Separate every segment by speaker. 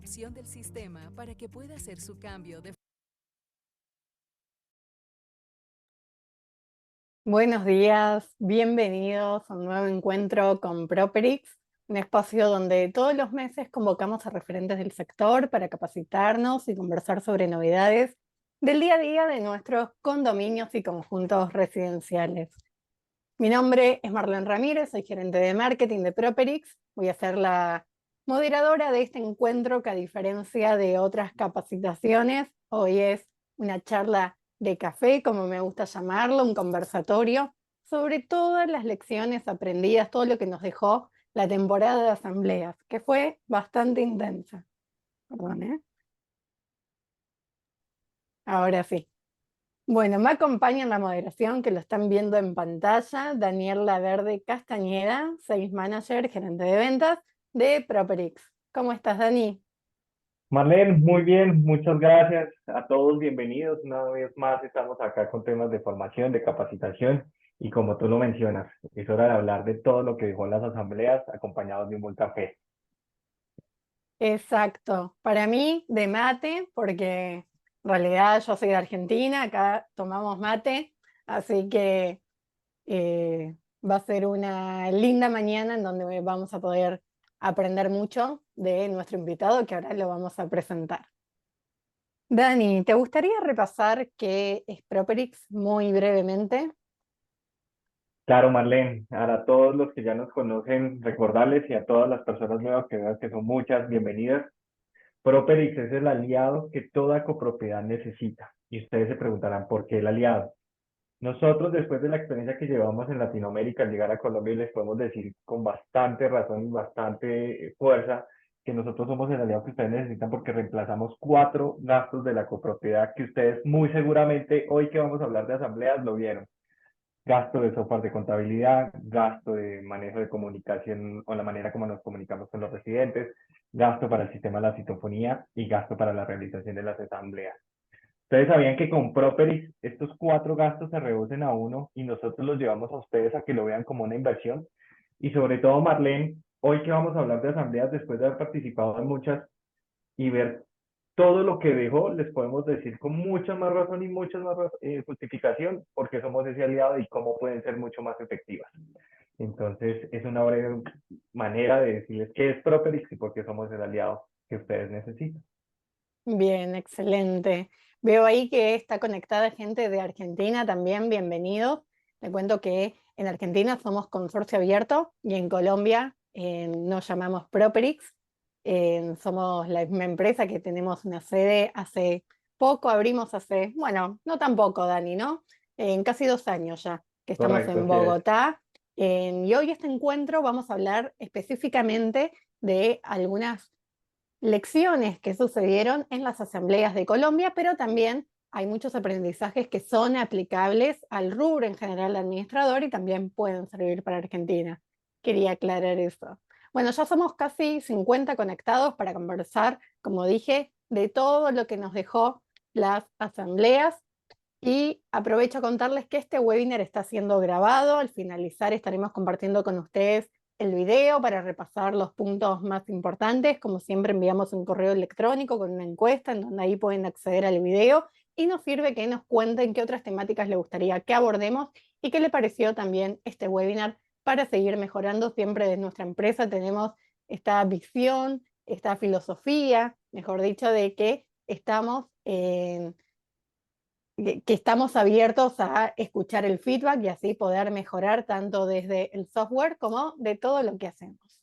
Speaker 1: adopción del sistema para que pueda hacer su cambio de...
Speaker 2: Buenos días, bienvenidos a un nuevo encuentro con Properix, un espacio donde todos los meses convocamos a referentes del sector para capacitarnos y conversar sobre novedades del día a día de nuestros condominios y conjuntos residenciales. Mi nombre es Marlene Ramírez, soy gerente de marketing de Properix. Voy a ser la moderadora de este encuentro que, a diferencia de otras capacitaciones, hoy es una charla de café, como me gusta llamarlo, un conversatorio sobre todas las lecciones aprendidas, todo lo que nos dejó la temporada de asambleas, que fue bastante intensa. Perdón, ¿eh? Ahora sí. Bueno, me acompaña en la moderación, que lo están viendo en pantalla, Daniela Verde Castañeda, Sales Manager, gerente de ventas de Properix. ¿Cómo estás, Dani?
Speaker 3: Marlene, muy bien, muchas gracias a todos, bienvenidos. Una vez más estamos acá con temas de formación, de capacitación y como tú lo mencionas, es hora de hablar de todo lo que dejó las asambleas acompañados de un buen café.
Speaker 2: Exacto. Para mí, de mate, porque en realidad yo soy de Argentina, acá tomamos mate, así que va a ser una linda mañana en donde vamos a poder aprender mucho de nuestro invitado, que ahora lo vamos a presentar. Dani, ¿te gustaría repasar qué es Properix muy brevemente?
Speaker 3: Claro, Marlene, a todos los que ya nos conocen, recordarles y a todas las personas nuevas que vean que son muchas, bienvenidas. Properix es el aliado que toda copropiedad necesita. Y ustedes se preguntarán, ¿por qué el aliado? Nosotros, después de la experiencia que llevamos en Latinoamérica al llegar a Colombia, les podemos decir con bastante razón y bastante fuerza que nosotros somos el aliado que ustedes necesitan porque reemplazamos 4 gastos de la copropiedad que ustedes muy seguramente hoy que vamos a hablar de asambleas lo vieron. Gasto de software de contabilidad, gasto de manejo de comunicación o la manera como nos comunicamos con los residentes, gasto para el sistema de la citofonía y gasto para la realización de las asambleas. Ustedes sabían que con Properix estos 4 gastos se reducen a uno y nosotros los llevamos a ustedes a que lo vean como una inversión. Y sobre todo, Marlene, hoy que vamos a hablar de asambleas después de haber participado en muchas y ver todo lo que dejó, les podemos decir con mucha más razón y mucha más justificación porque somos ese aliado y cómo pueden ser mucho más efectivas. Entonces, es una breve manera de decirles qué es Properix y por qué somos el aliado que ustedes necesitan.
Speaker 2: Bien, excelente. Veo ahí que está conectada gente de Argentina también, bienvenidos. Le cuento que en Argentina somos consorcio abierto y en Colombia nos llamamos Properix. Somos la misma empresa que tenemos una sede hace poco, abrimos hace, bueno, no tan poco, Dani, ¿no? En casi 2 años ya que estamos
Speaker 3: Correcto,
Speaker 2: en
Speaker 3: así es.
Speaker 2: Bogotá. Y hoy este encuentro vamos a hablar específicamente de algunas lecciones que sucedieron en las asambleas de Colombia, pero también hay muchos aprendizajes que son aplicables al rubro en general administrador y también pueden servir para Argentina. Quería aclarar eso. Bueno, ya somos casi 50 conectados para conversar, como dije, de todo lo que nos dejó las asambleas. Y aprovecho a contarles que este webinar está siendo grabado. Al finalizar estaremos compartiendo con ustedes el video para repasar los puntos más importantes. Como siempre, enviamos un correo electrónico con una encuesta en donde ahí pueden acceder al video y nos sirve que nos cuenten qué otras temáticas les gustaría que abordemos y qué le pareció también este webinar para seguir mejorando. Siempre de nuestra empresa tenemos esta visión, esta filosofía, mejor dicho, de que estamos en que estamos abiertos a escuchar el feedback y así poder mejorar tanto desde el software como de todo lo que hacemos.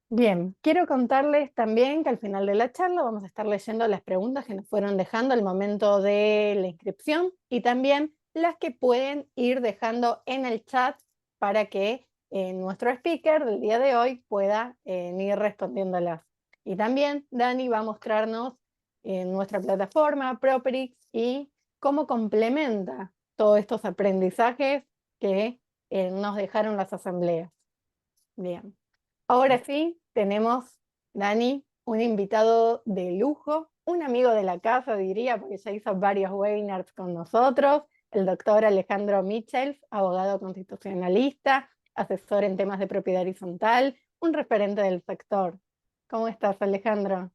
Speaker 2: Bien, quiero contarles también que al final de la charla vamos a estar leyendo las preguntas que nos fueron dejando al momento de la inscripción y también las que pueden ir dejando en el chat para que nuestro speaker del día de hoy pueda ir respondiéndolas. Y también Dani va a mostrarnos en nuestra plataforma Properix y cómo complementa todos estos aprendizajes que nos dejaron las asambleas. Bien. Ahora sí, tenemos, Dani, un invitado de lujo, un amigo de la casa, diría, porque ya hizo varios webinars con nosotros, el doctor Alejandro Michels, abogado constitucionalista, asesor en temas de propiedad horizontal, un referente del sector. ¿Cómo estás, Alejandro?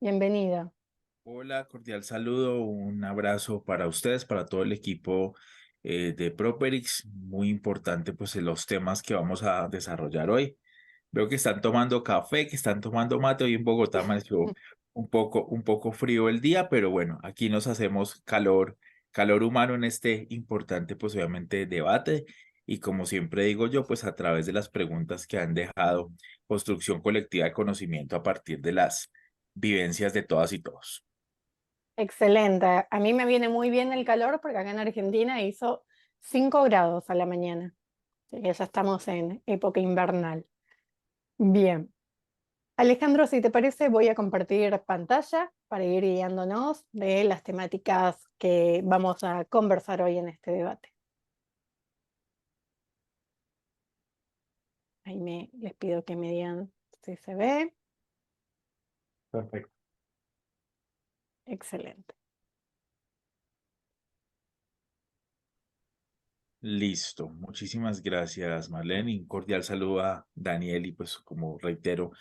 Speaker 2: Bienvenido.
Speaker 4: Hola, cordial saludo, un abrazo para ustedes, para todo el equipo de Properix. Muy importante pues en los temas que vamos a desarrollar hoy. Veo que están tomando café, que están tomando mate. Hoy en Bogotá amaneció un poco frío el día, pero bueno, aquí nos hacemos calor humano en este importante pues obviamente debate. Y como siempre digo yo, pues a través de las preguntas que han dejado construcción colectiva de conocimiento a partir de las vivencias de todas y todos.
Speaker 2: Excelente. A mí me viene muy bien el calor porque acá en Argentina hizo 5 grados a la mañana. Así que ya estamos en época invernal. Bien. Alejandro, si te parece, voy a compartir pantalla para ir guiándonos de las temáticas que vamos a conversar hoy en este debate. Ahí les pido que me digan si se ve.
Speaker 3: Perfecto.
Speaker 2: Excelente.
Speaker 4: Listo, muchísimas gracias, Marlene. Y un cordial saludo a Daniel y pues como reitero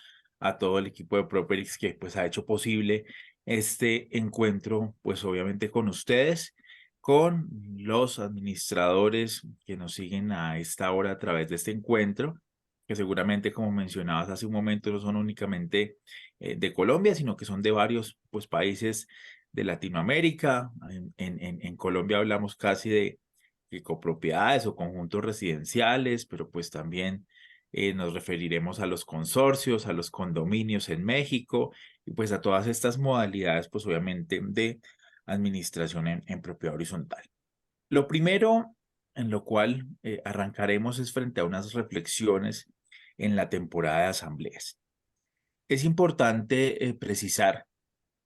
Speaker 4: a todo el equipo de Properix que pues ha hecho posible este encuentro pues obviamente con ustedes, con los administradores que nos siguen a esta hora a través de este encuentro, que seguramente como mencionabas hace un momento no son únicamente de Colombia, sino que son de varios pues países de Latinoamérica. En Colombia hablamos casi de copropiedades o conjuntos residenciales, pero pues también nos referiremos a los consorcios, a los condominios en México y pues a todas estas modalidades, pues obviamente de administración en propiedad horizontal. Lo primero en lo cual arrancaremos es frente a unas reflexiones en la temporada de asambleas. Es importante precisar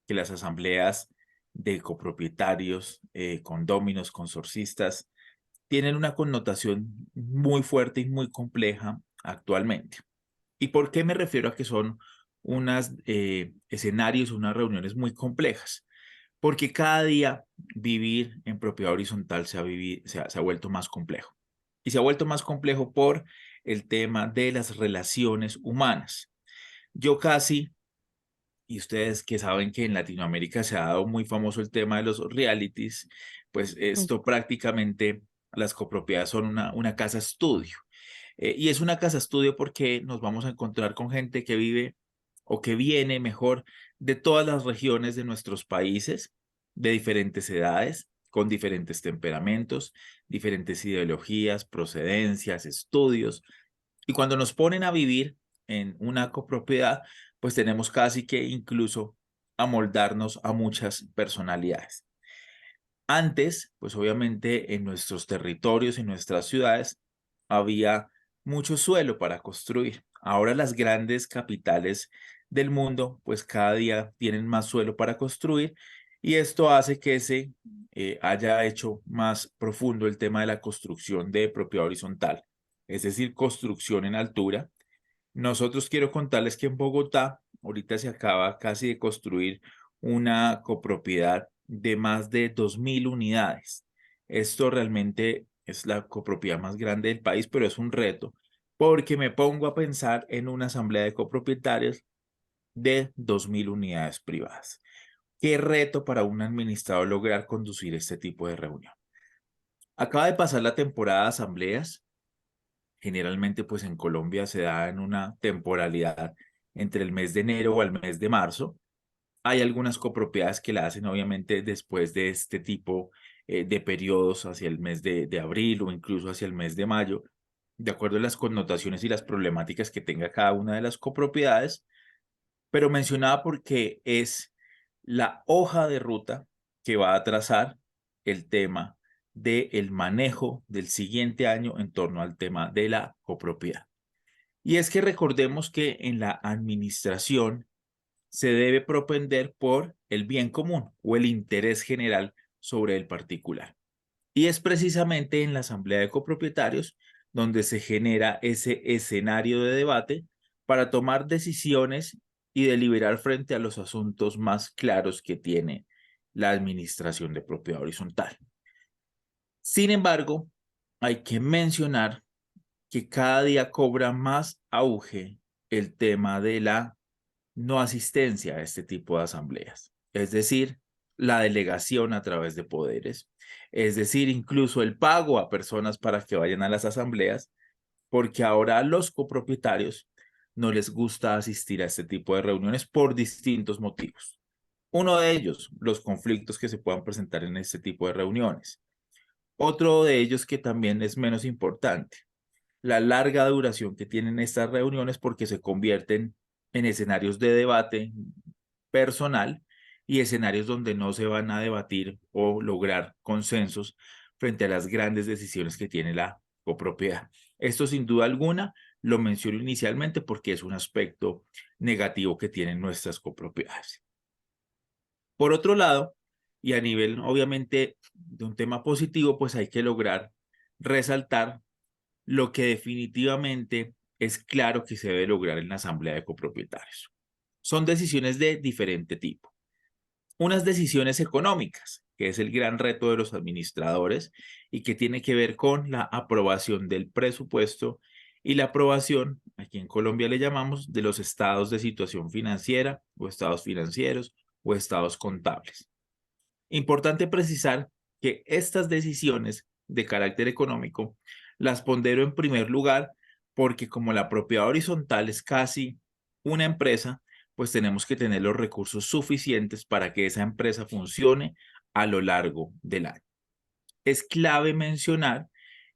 Speaker 4: que las asambleas de copropietarios, condóminos, consorcistas, tienen una connotación muy fuerte y muy compleja actualmente. ¿Y por qué me refiero a que son unos escenarios, unas reuniones muy complejas? Porque cada día vivir en propiedad horizontal se ha vuelto más complejo. Y se ha vuelto más complejo por el tema de las relaciones humanas. Yo casi, y ustedes que saben que en Latinoamérica se ha dado muy famoso el tema de los realities, pues esto prácticamente, las copropiedades son una casa estudio. Y es una casa estudio porque nos vamos a encontrar con gente que vive o que viene mejor de todas las regiones de nuestros países, de diferentes edades, con diferentes temperamentos, diferentes ideologías, procedencias, estudios. Y cuando nos ponen a vivir en una copropiedad, pues tenemos casi que incluso amoldarnos a muchas personalidades. Antes, pues obviamente en nuestros territorios, en nuestras ciudades, había mucho suelo para construir. Ahora las grandes capitales del mundo, pues cada día tienen más suelo para construir y esto hace que se haya hecho más profundo el tema de la construcción de propiedad horizontal, es decir, construcción en altura. Nosotros quiero contarles que en Bogotá ahorita se acaba casi de construir una copropiedad de más de 2.000 unidades. Esto realmente es la copropiedad más grande del país, pero es un reto porque me pongo a pensar en una asamblea de copropietarios de 2.000 unidades privadas. ¿Qué reto para un administrador lograr conducir este tipo de reunión? Acaba de pasar la temporada de asambleas. Generalmente, pues en Colombia se da en una temporalidad entre el mes de enero o el mes de marzo. Hay algunas copropiedades que la hacen obviamente después de este tipo de periodos hacia el mes de abril o incluso hacia el mes de mayo, de acuerdo a las connotaciones y las problemáticas que tenga cada una de las copropiedades, pero mencionaba porque es la hoja de ruta que va a trazar el tema del manejo del siguiente año en torno al tema de la copropiedad. Y es que recordemos que en la administración se debe propender por el bien común o el interés general sobre el particular. Y es precisamente en la asamblea de copropietarios donde se genera ese escenario de debate para tomar decisiones y deliberar frente a los asuntos más claros que tiene la administración de propiedad horizontal. Sin embargo, hay que mencionar que cada día cobra más auge el tema de la no asistencia a este tipo de asambleas, es decir, la delegación a través de poderes, es decir, incluso el pago a personas para que vayan a las asambleas, porque ahora a los copropietarios no les gusta asistir a este tipo de reuniones por distintos motivos. Uno de ellos, los conflictos que se puedan presentar en este tipo de reuniones. Otro de ellos que también es menos importante, la larga duración que tienen estas reuniones porque se convierten en escenarios de debate personal y escenarios donde no se van a debatir o lograr consensos frente a las grandes decisiones que tiene la copropiedad. Esto sin duda alguna lo menciono inicialmente porque es un aspecto negativo que tienen nuestras copropiedades. Por otro lado, y a nivel obviamente de un tema positivo, pues hay que lograr resaltar lo que definitivamente es claro que se debe lograr en la asamblea de copropietarios. Son decisiones de diferente tipo. Unas decisiones económicas, que es el gran reto de los administradores y que tiene que ver con la aprobación del presupuesto y la aprobación, aquí en Colombia le llamamos, de los estados de situación financiera o estados financieros o estados contables. Importante precisar que estas decisiones de carácter económico las pondero en primer lugar porque como la propiedad horizontal es casi una empresa, pues tenemos que tener los recursos suficientes para que esa empresa funcione a lo largo del año. Es clave mencionar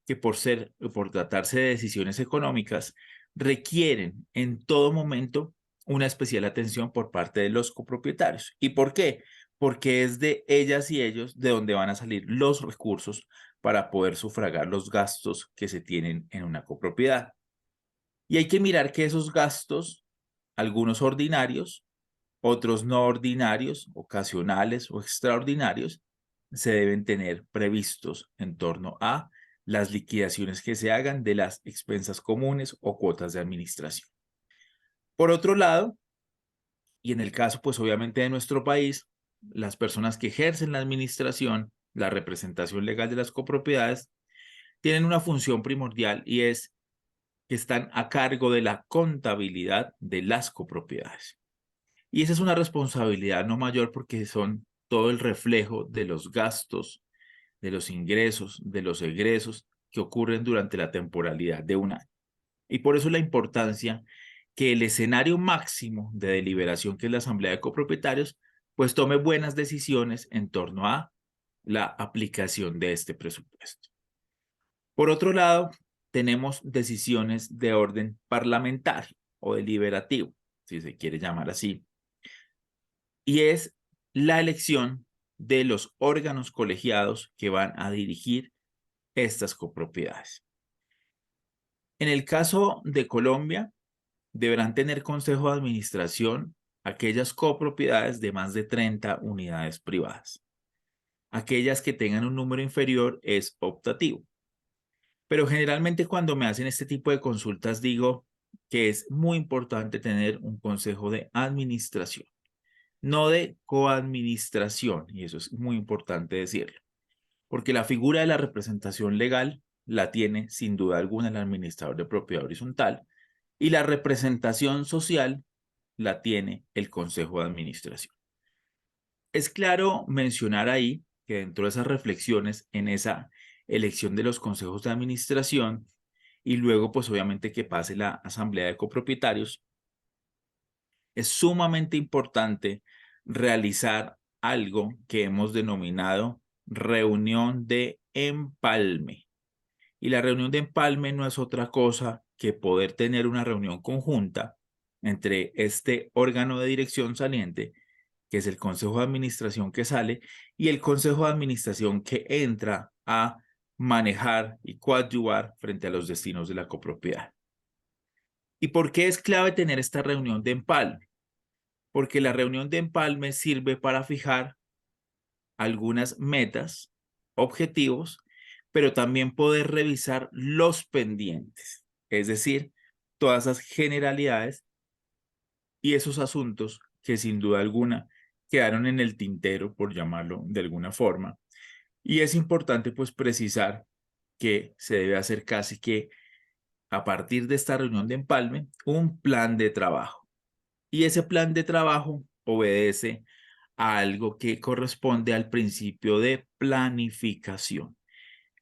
Speaker 4: que por tratarse de decisiones económicas, requieren en todo momento una especial atención por parte de los copropietarios. ¿Y por qué? Porque es de ellas y ellos de donde van a salir los recursos para poder sufragar los gastos que se tienen en una copropiedad. Y hay que mirar que esos gastos, algunos ordinarios, otros no ordinarios, ocasionales o extraordinarios, se deben tener previstos en torno a las liquidaciones que se hagan de las expensas comunes o cuotas de administración. Por otro lado, y en el caso pues obviamente de nuestro país, las personas que ejercen la administración, la representación legal de las copropiedades, tienen una función primordial y es que están a cargo de la contabilidad de las copropiedades. Y esa es una responsabilidad no mayor porque son todo el reflejo de los gastos, de los ingresos, de los egresos que ocurren durante la temporalidad de un año. Y por eso la importancia que el escenario máximo de deliberación, que es la asamblea de copropietarios, pues tome buenas decisiones en torno a la aplicación de este presupuesto. Por otro lado, tenemos decisiones de orden parlamentario o deliberativo, si se quiere llamar así, y es la elección de los órganos colegiados que van a dirigir estas copropiedades. En el caso de Colombia, deberán tener consejo de administración aquellas copropiedades de más de 30 unidades privadas. Aquellas que tengan un número inferior es optativo. Pero generalmente cuando me hacen este tipo de consultas digo que es muy importante tener un consejo de administración, no de coadministración, y eso es muy importante decirlo, porque la figura de la representación legal la tiene sin duda alguna el administrador de propiedad horizontal y la representación social la tiene el consejo de administración. Es claro mencionar ahí que dentro de esas reflexiones, en esa elección de los consejos de administración y luego pues obviamente que pase la asamblea de copropietarios, es sumamente importante realizar algo que hemos denominado reunión de empalme. Y la reunión de empalme no es otra cosa que poder tener una reunión conjunta entre este órgano de dirección saliente, que es el consejo de administración que sale, y el consejo de administración que entra a manejar y coadyuvar frente a los destinos de la copropiedad. ¿Y por qué es clave tener esta reunión de empalme? Porque la reunión de empalme sirve para fijar algunas metas, objetivos, pero también poder revisar los pendientes, es decir, todas esas generalidades y esos asuntos que sin duda alguna quedaron en el tintero, por llamarlo de alguna forma. Y es importante pues precisar que se debe hacer casi que a partir de esta reunión de empalme un plan de trabajo. Y ese plan de trabajo obedece a algo que corresponde al principio de planificación.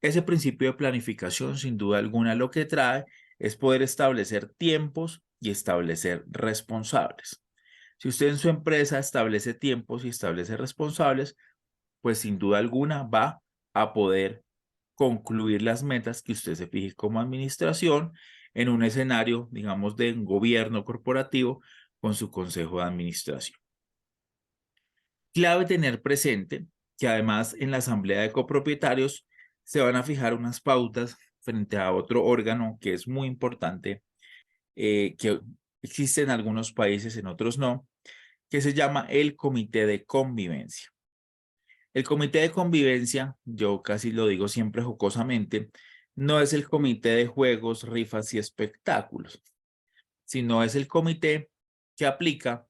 Speaker 4: Ese principio de planificación, sin duda alguna, lo que trae es poder establecer tiempos y establecer responsables. Si usted en su empresa establece tiempos y establece responsables, pues sin duda alguna va a poder concluir las metas que usted se fije como administración en un escenario, digamos, de un gobierno corporativo con su consejo de administración. Clave tener presente que además en la asamblea de copropietarios se van a fijar unas pautas frente a otro órgano que es muy importante, que existe en algunos países, en otros no, que se llama el Comité de Convivencia. El Comité de Convivencia, yo casi lo digo siempre jocosamente, no es el comité de juegos, rifas y espectáculos, sino es el comité que aplica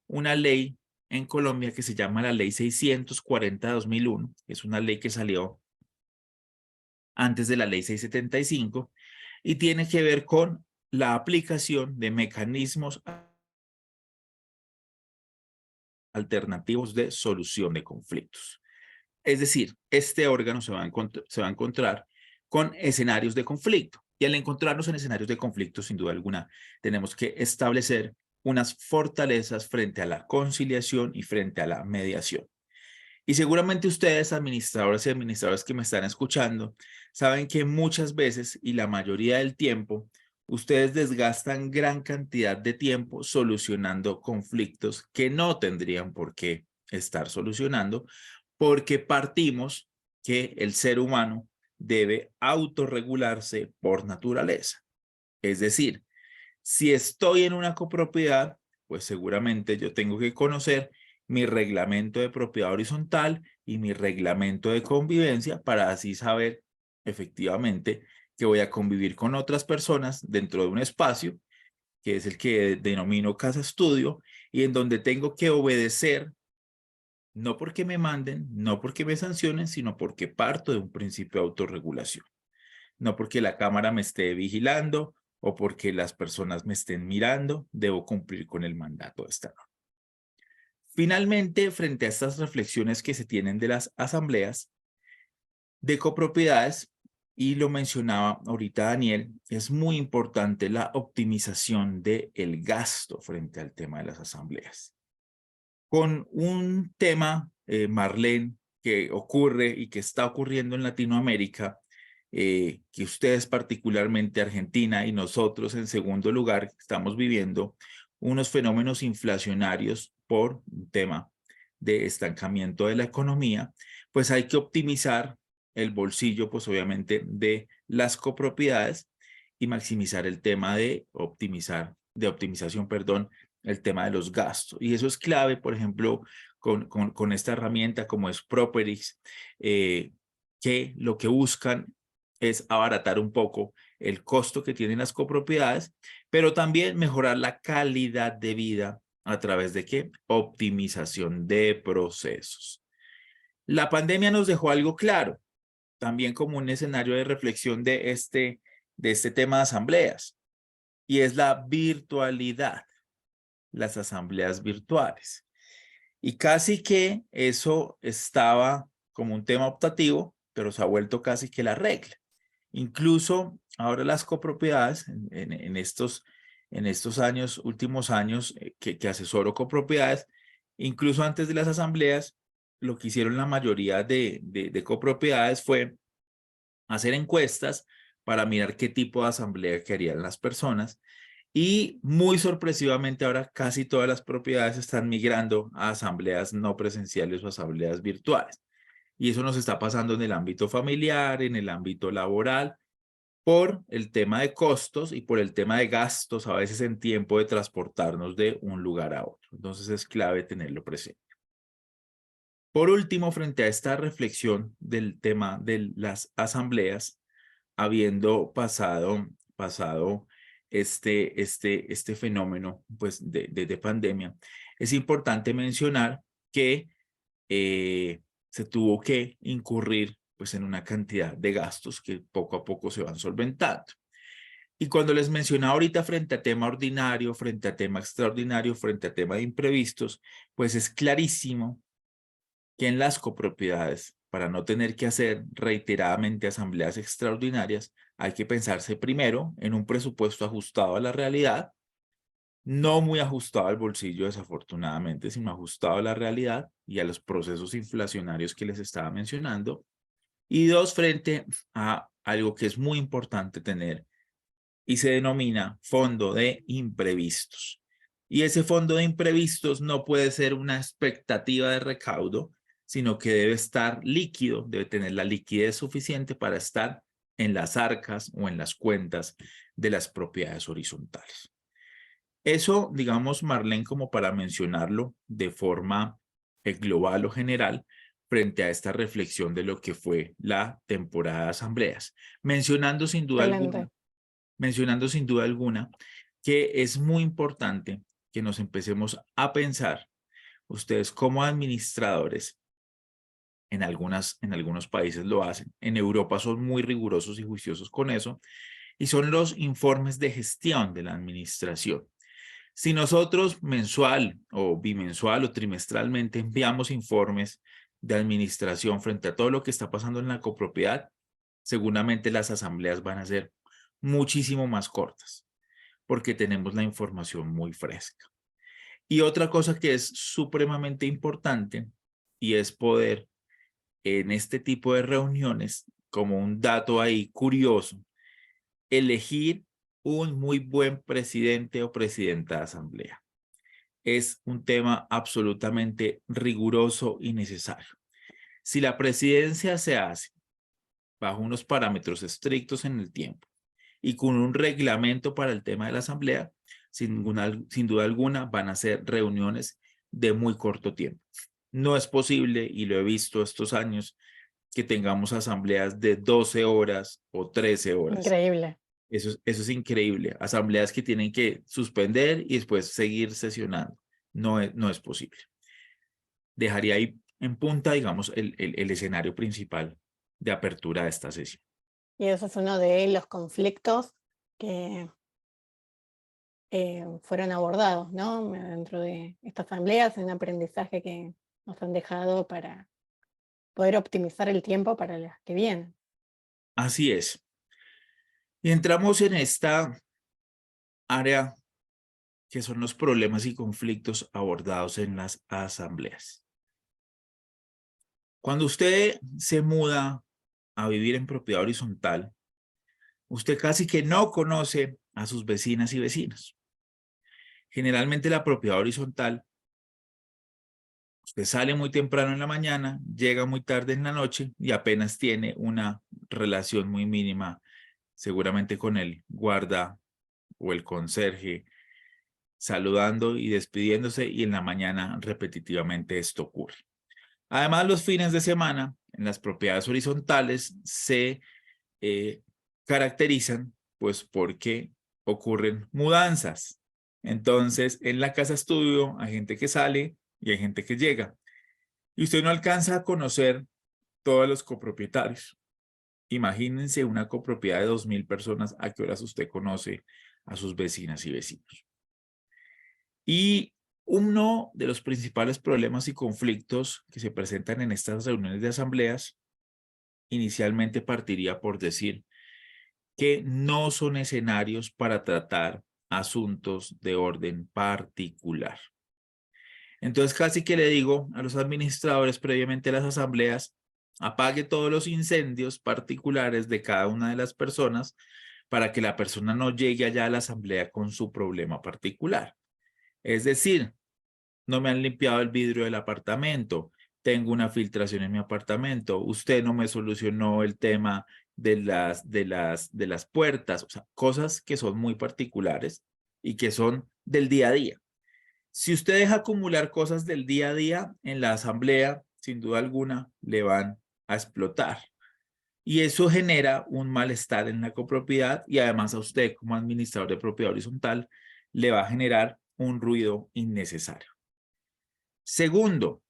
Speaker 4: una ley en Colombia que se llama la Ley 640 de 2001, que es una ley que salió antes de la Ley 675 y tiene que ver con la aplicación de mecanismos alternativos de solución de conflictos. Es decir, este órgano se va a encontrar con escenarios de conflicto. Y al encontrarnos en escenarios de conflicto, sin duda alguna, tenemos que establecer unas fortalezas frente a la conciliación y frente a la mediación. Y seguramente ustedes, administradores y administradoras que me están escuchando, saben que muchas veces y la mayoría del tiempo, ustedes desgastan gran cantidad de tiempo solucionando conflictos que no tendrían por qué estar solucionando, porque partimos que el ser humano debe autorregularse por naturaleza. Es decir, si estoy en una copropiedad, pues seguramente yo tengo que conocer mi reglamento de propiedad horizontal y mi reglamento de convivencia para así saber efectivamente que voy a convivir con otras personas dentro de un espacio que es el que denomino casa estudio y en donde tengo que obedecer no porque me manden, no porque me sancionen, sino porque parto de un principio de autorregulación. No porque la cámara me esté vigilando o porque las personas me estén mirando, debo cumplir con el mandato de esta norma. Finalmente, frente a estas reflexiones que se tienen de las asambleas de copropiedades, y lo mencionaba ahorita Daniel, es muy importante la optimización del gasto frente al tema de las asambleas. Con un tema, Marlene, que ocurre y que está ocurriendo en Latinoamérica, que ustedes particularmente Argentina y nosotros en segundo lugar estamos viviendo unos fenómenos inflacionarios por un tema de estancamiento de la economía, pues hay que optimizar el bolsillo, pues obviamente, de las copropiedades y maximizar el tema de optimización, perdón, el tema de los gastos. Y eso es clave, por ejemplo, con esta herramienta como es Properix, que lo que buscan es abaratar un poco el costo que tienen las copropiedades, pero también mejorar la calidad de vida a través de ¿qué? Optimización de procesos. La pandemia nos dejó algo claro, también como un escenario de reflexión de este tema de asambleas, y es la virtualidad, las asambleas virtuales. Y casi que eso estaba como un tema optativo, pero se ha vuelto casi que la regla. Incluso ahora las copropiedades, en estos años, últimos años que asesoro copropiedades, incluso antes de las asambleas, lo que hicieron la mayoría de copropiedades fue hacer encuestas para mirar qué tipo de asamblea querían las personas. Y muy sorpresivamente ahora casi todas las propiedades están migrando a asambleas no presenciales o asambleas virtuales. Y eso nos está pasando en el ámbito familiar, en el ámbito laboral, por el tema de costos y por el tema de gastos, a veces en tiempo de transportarnos de un lugar a otro. Entonces es clave tenerlo presente. Por último, frente a esta reflexión del tema de las asambleas, habiendo pasado este fenómeno pues, de pandemia, es importante mencionar que se tuvo que incurrir pues, en una cantidad de gastos que poco a poco se van solventando. Y cuando les mencionaba ahorita frente a tema ordinario, frente a tema extraordinario, frente a tema de imprevistos, pues es clarísimo que en las copropiedades, para no tener que hacer reiteradamente asambleas extraordinarias, hay que pensarse primero en un presupuesto ajustado a la realidad, no muy ajustado al bolsillo desafortunadamente, sino ajustado a la realidad y a los procesos inflacionarios que les estaba mencionando. Y dos, frente a algo que es muy importante tener y se denomina fondo de imprevistos. Y ese fondo de imprevistos no puede ser una expectativa de recaudo, sino que debe estar líquido, debe tener la liquidez suficiente para estar en las arcas o en las cuentas de las propiedades horizontales. Eso, digamos, Marlene, como para mencionarlo de forma global o general, frente a esta reflexión de lo que fue la temporada de asambleas, mencionando sin duda alguna que es muy importante que nos empecemos a pensar, ustedes como administradores, en algunos países lo hacen, en Europa son muy rigurosos y juiciosos con eso, y son los informes de gestión de la administración. Si nosotros mensual o bimensual o trimestralmente enviamos informes de administración frente a todo lo que está pasando en la copropiedad, seguramente las asambleas van a ser muchísimo más cortas porque tenemos la información muy fresca. Y otra cosa que es supremamente importante y es poder en este tipo de reuniones, como un dato ahí curioso, elegir un muy buen presidente o presidenta de asamblea. Es un tema absolutamente riguroso y necesario. Si la presidencia se hace bajo unos parámetros estrictos en el tiempo y con un reglamento para el tema de la asamblea, sin duda alguna van a ser reuniones de muy corto tiempo. No es posible, y lo he visto estos años, que tengamos asambleas de 12 horas o 13 horas.
Speaker 2: Increíble.
Speaker 4: Eso es increíble. Asambleas que tienen que suspender y después seguir sesionando. No es posible. Dejaría ahí en punta, digamos, el escenario principal de apertura de esta sesión.
Speaker 2: Y eso es uno de los conflictos que fueron abordados, ¿no? Dentro de esta asamblea, es un aprendizaje que nos han dejado para poder optimizar el tiempo para las que vienen.
Speaker 4: Así es. Y entramos en esta área que son los problemas y conflictos abordados en las asambleas. Cuando usted se muda a vivir en propiedad horizontal, usted casi que no conoce a sus vecinas y vecinos. Generalmente la propiedad horizontal, usted sale muy temprano en la mañana, llega muy tarde en la noche y apenas tiene una relación muy mínima, seguramente con el guarda o el conserje, saludando y despidiéndose, y en la mañana repetitivamente esto ocurre. Además, los fines de semana en las propiedades horizontales se caracterizan pues porque ocurren mudanzas. Entonces, en la casa estudio hay gente que sale y hay gente que llega. Y usted no alcanza a conocer todos los copropietarios. Imagínense una copropiedad de 2.000 personas, ¿a qué horas usted conoce a sus vecinas y vecinos? Y uno de los principales problemas y conflictos que se presentan en estas reuniones de asambleas, inicialmente partiría por decir que no son escenarios para tratar asuntos de orden particular. Entonces casi que le digo a los administradores previamente a las asambleas, apague todos los incendios particulares de cada una de las personas para que la persona no llegue allá a la asamblea con su problema particular. Es decir, no me han limpiado el vidrio del apartamento, tengo una filtración en mi apartamento, usted no me solucionó el tema de las puertas, o sea, cosas que son muy particulares y que son del día a día. Si usted deja acumular cosas del día a día en la asamblea, sin duda alguna, le van a explotar. Y eso genera un malestar en la copropiedad y además a usted como administrador de propiedad horizontal le va a generar un ruido innecesario. Segundo,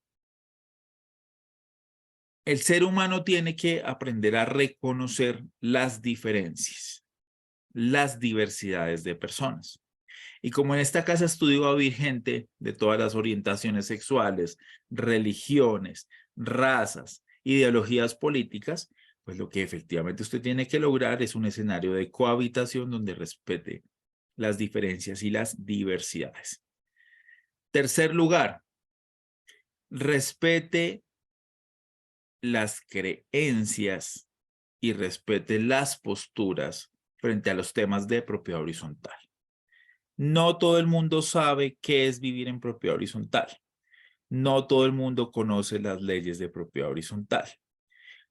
Speaker 4: el ser humano tiene que aprender a reconocer las diferencias. las diversidades de personas. Y como en esta casa de estudio va a vivir gente de todas las orientaciones sexuales, religiones, razas, ideologías políticas, pues lo que efectivamente usted tiene que lograr es un escenario de cohabitación donde respete las diferencias y las diversidades. Tercer lugar, respete las creencias y respete las posturas frente a los temas de propiedad horizontal. No todo el mundo sabe qué es vivir en propiedad horizontal. No todo el mundo conoce las leyes de propiedad horizontal.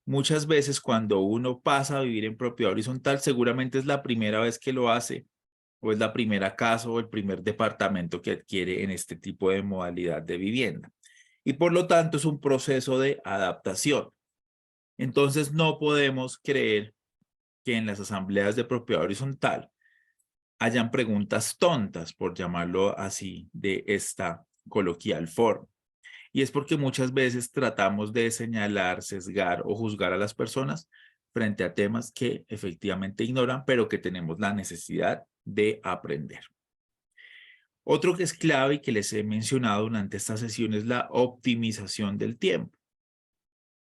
Speaker 4: Muchas veces cuando uno pasa a vivir en propiedad horizontal, seguramente es la primera vez que lo hace, o es la primera casa o el primer departamento que adquiere en este tipo de modalidad de vivienda. Y por lo tanto es un proceso de adaptación. Entonces no podemos creer que en las asambleas de propiedad horizontal hayan preguntas tontas, por llamarlo así, de esta coloquial forma. Y es porque muchas veces tratamos de señalar, sesgar o juzgar a las personas frente a temas que efectivamente ignoran, pero que tenemos la necesidad de aprender. Otro que es clave y que les he mencionado durante esta sesión es la optimización del tiempo.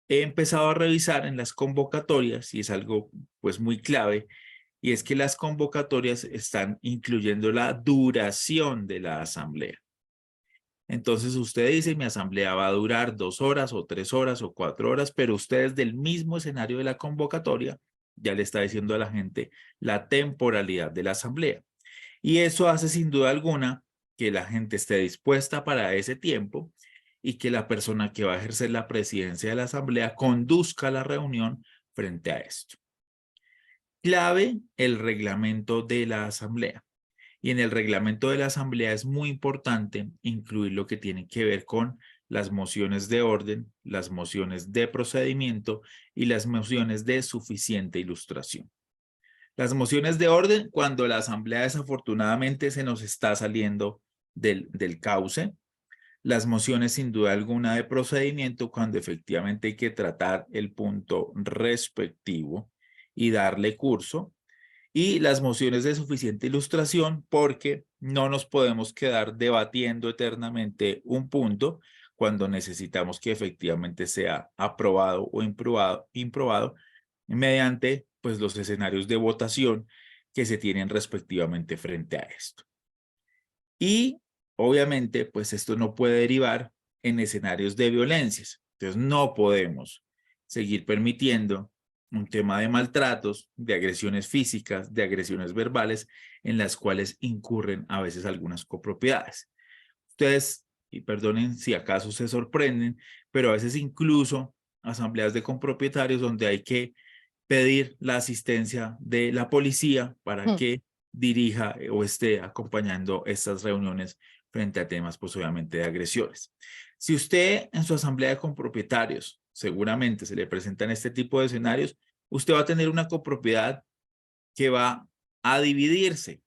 Speaker 4: He empezado a revisar en las convocatorias y es algo pues muy clave, y es que las convocatorias están incluyendo la duración de la asamblea. Entonces usted dice, mi asamblea va a durar 2 horas o 3 horas o 4 horas, pero usted desde el mismo escenario de la convocatoria ya le está diciendo a la gente la temporalidad de la asamblea. Y eso hace sin duda alguna que la gente esté dispuesta para ese tiempo y que la persona que va a ejercer la presidencia de la asamblea conduzca la reunión frente a esto. Clave, el reglamento de la asamblea. Y en el reglamento de la asamblea es muy importante incluir lo que tiene que ver con las mociones de orden, las mociones de procedimiento y las mociones de suficiente ilustración. Las mociones de orden, cuando la asamblea desafortunadamente se nos está saliendo del cauce. Las mociones sin duda alguna de procedimiento, cuando efectivamente hay que tratar el punto respectivo y darle curso. Y las mociones de suficiente ilustración, porque no nos podemos quedar debatiendo eternamente un punto cuando necesitamos que efectivamente sea aprobado o improbado mediante pues, los escenarios de votación que se tienen respectivamente frente a esto. Y obviamente, pues esto no puede derivar en escenarios de violencias. Entonces no podemos seguir permitiendo un tema de maltratos, de agresiones físicas, de agresiones verbales, en las cuales incurren a veces algunas copropiedades. Ustedes, y perdonen si acaso se sorprenden, pero a veces incluso asambleas de compropietarios donde hay que pedir la asistencia de la policía para que dirija o esté acompañando estas reuniones frente a temas, pues obviamente, de agresiones. Si usted en su asamblea de compropietarios seguramente se le presentan este tipo de escenarios, usted va a tener una copropiedad que va a dividirse.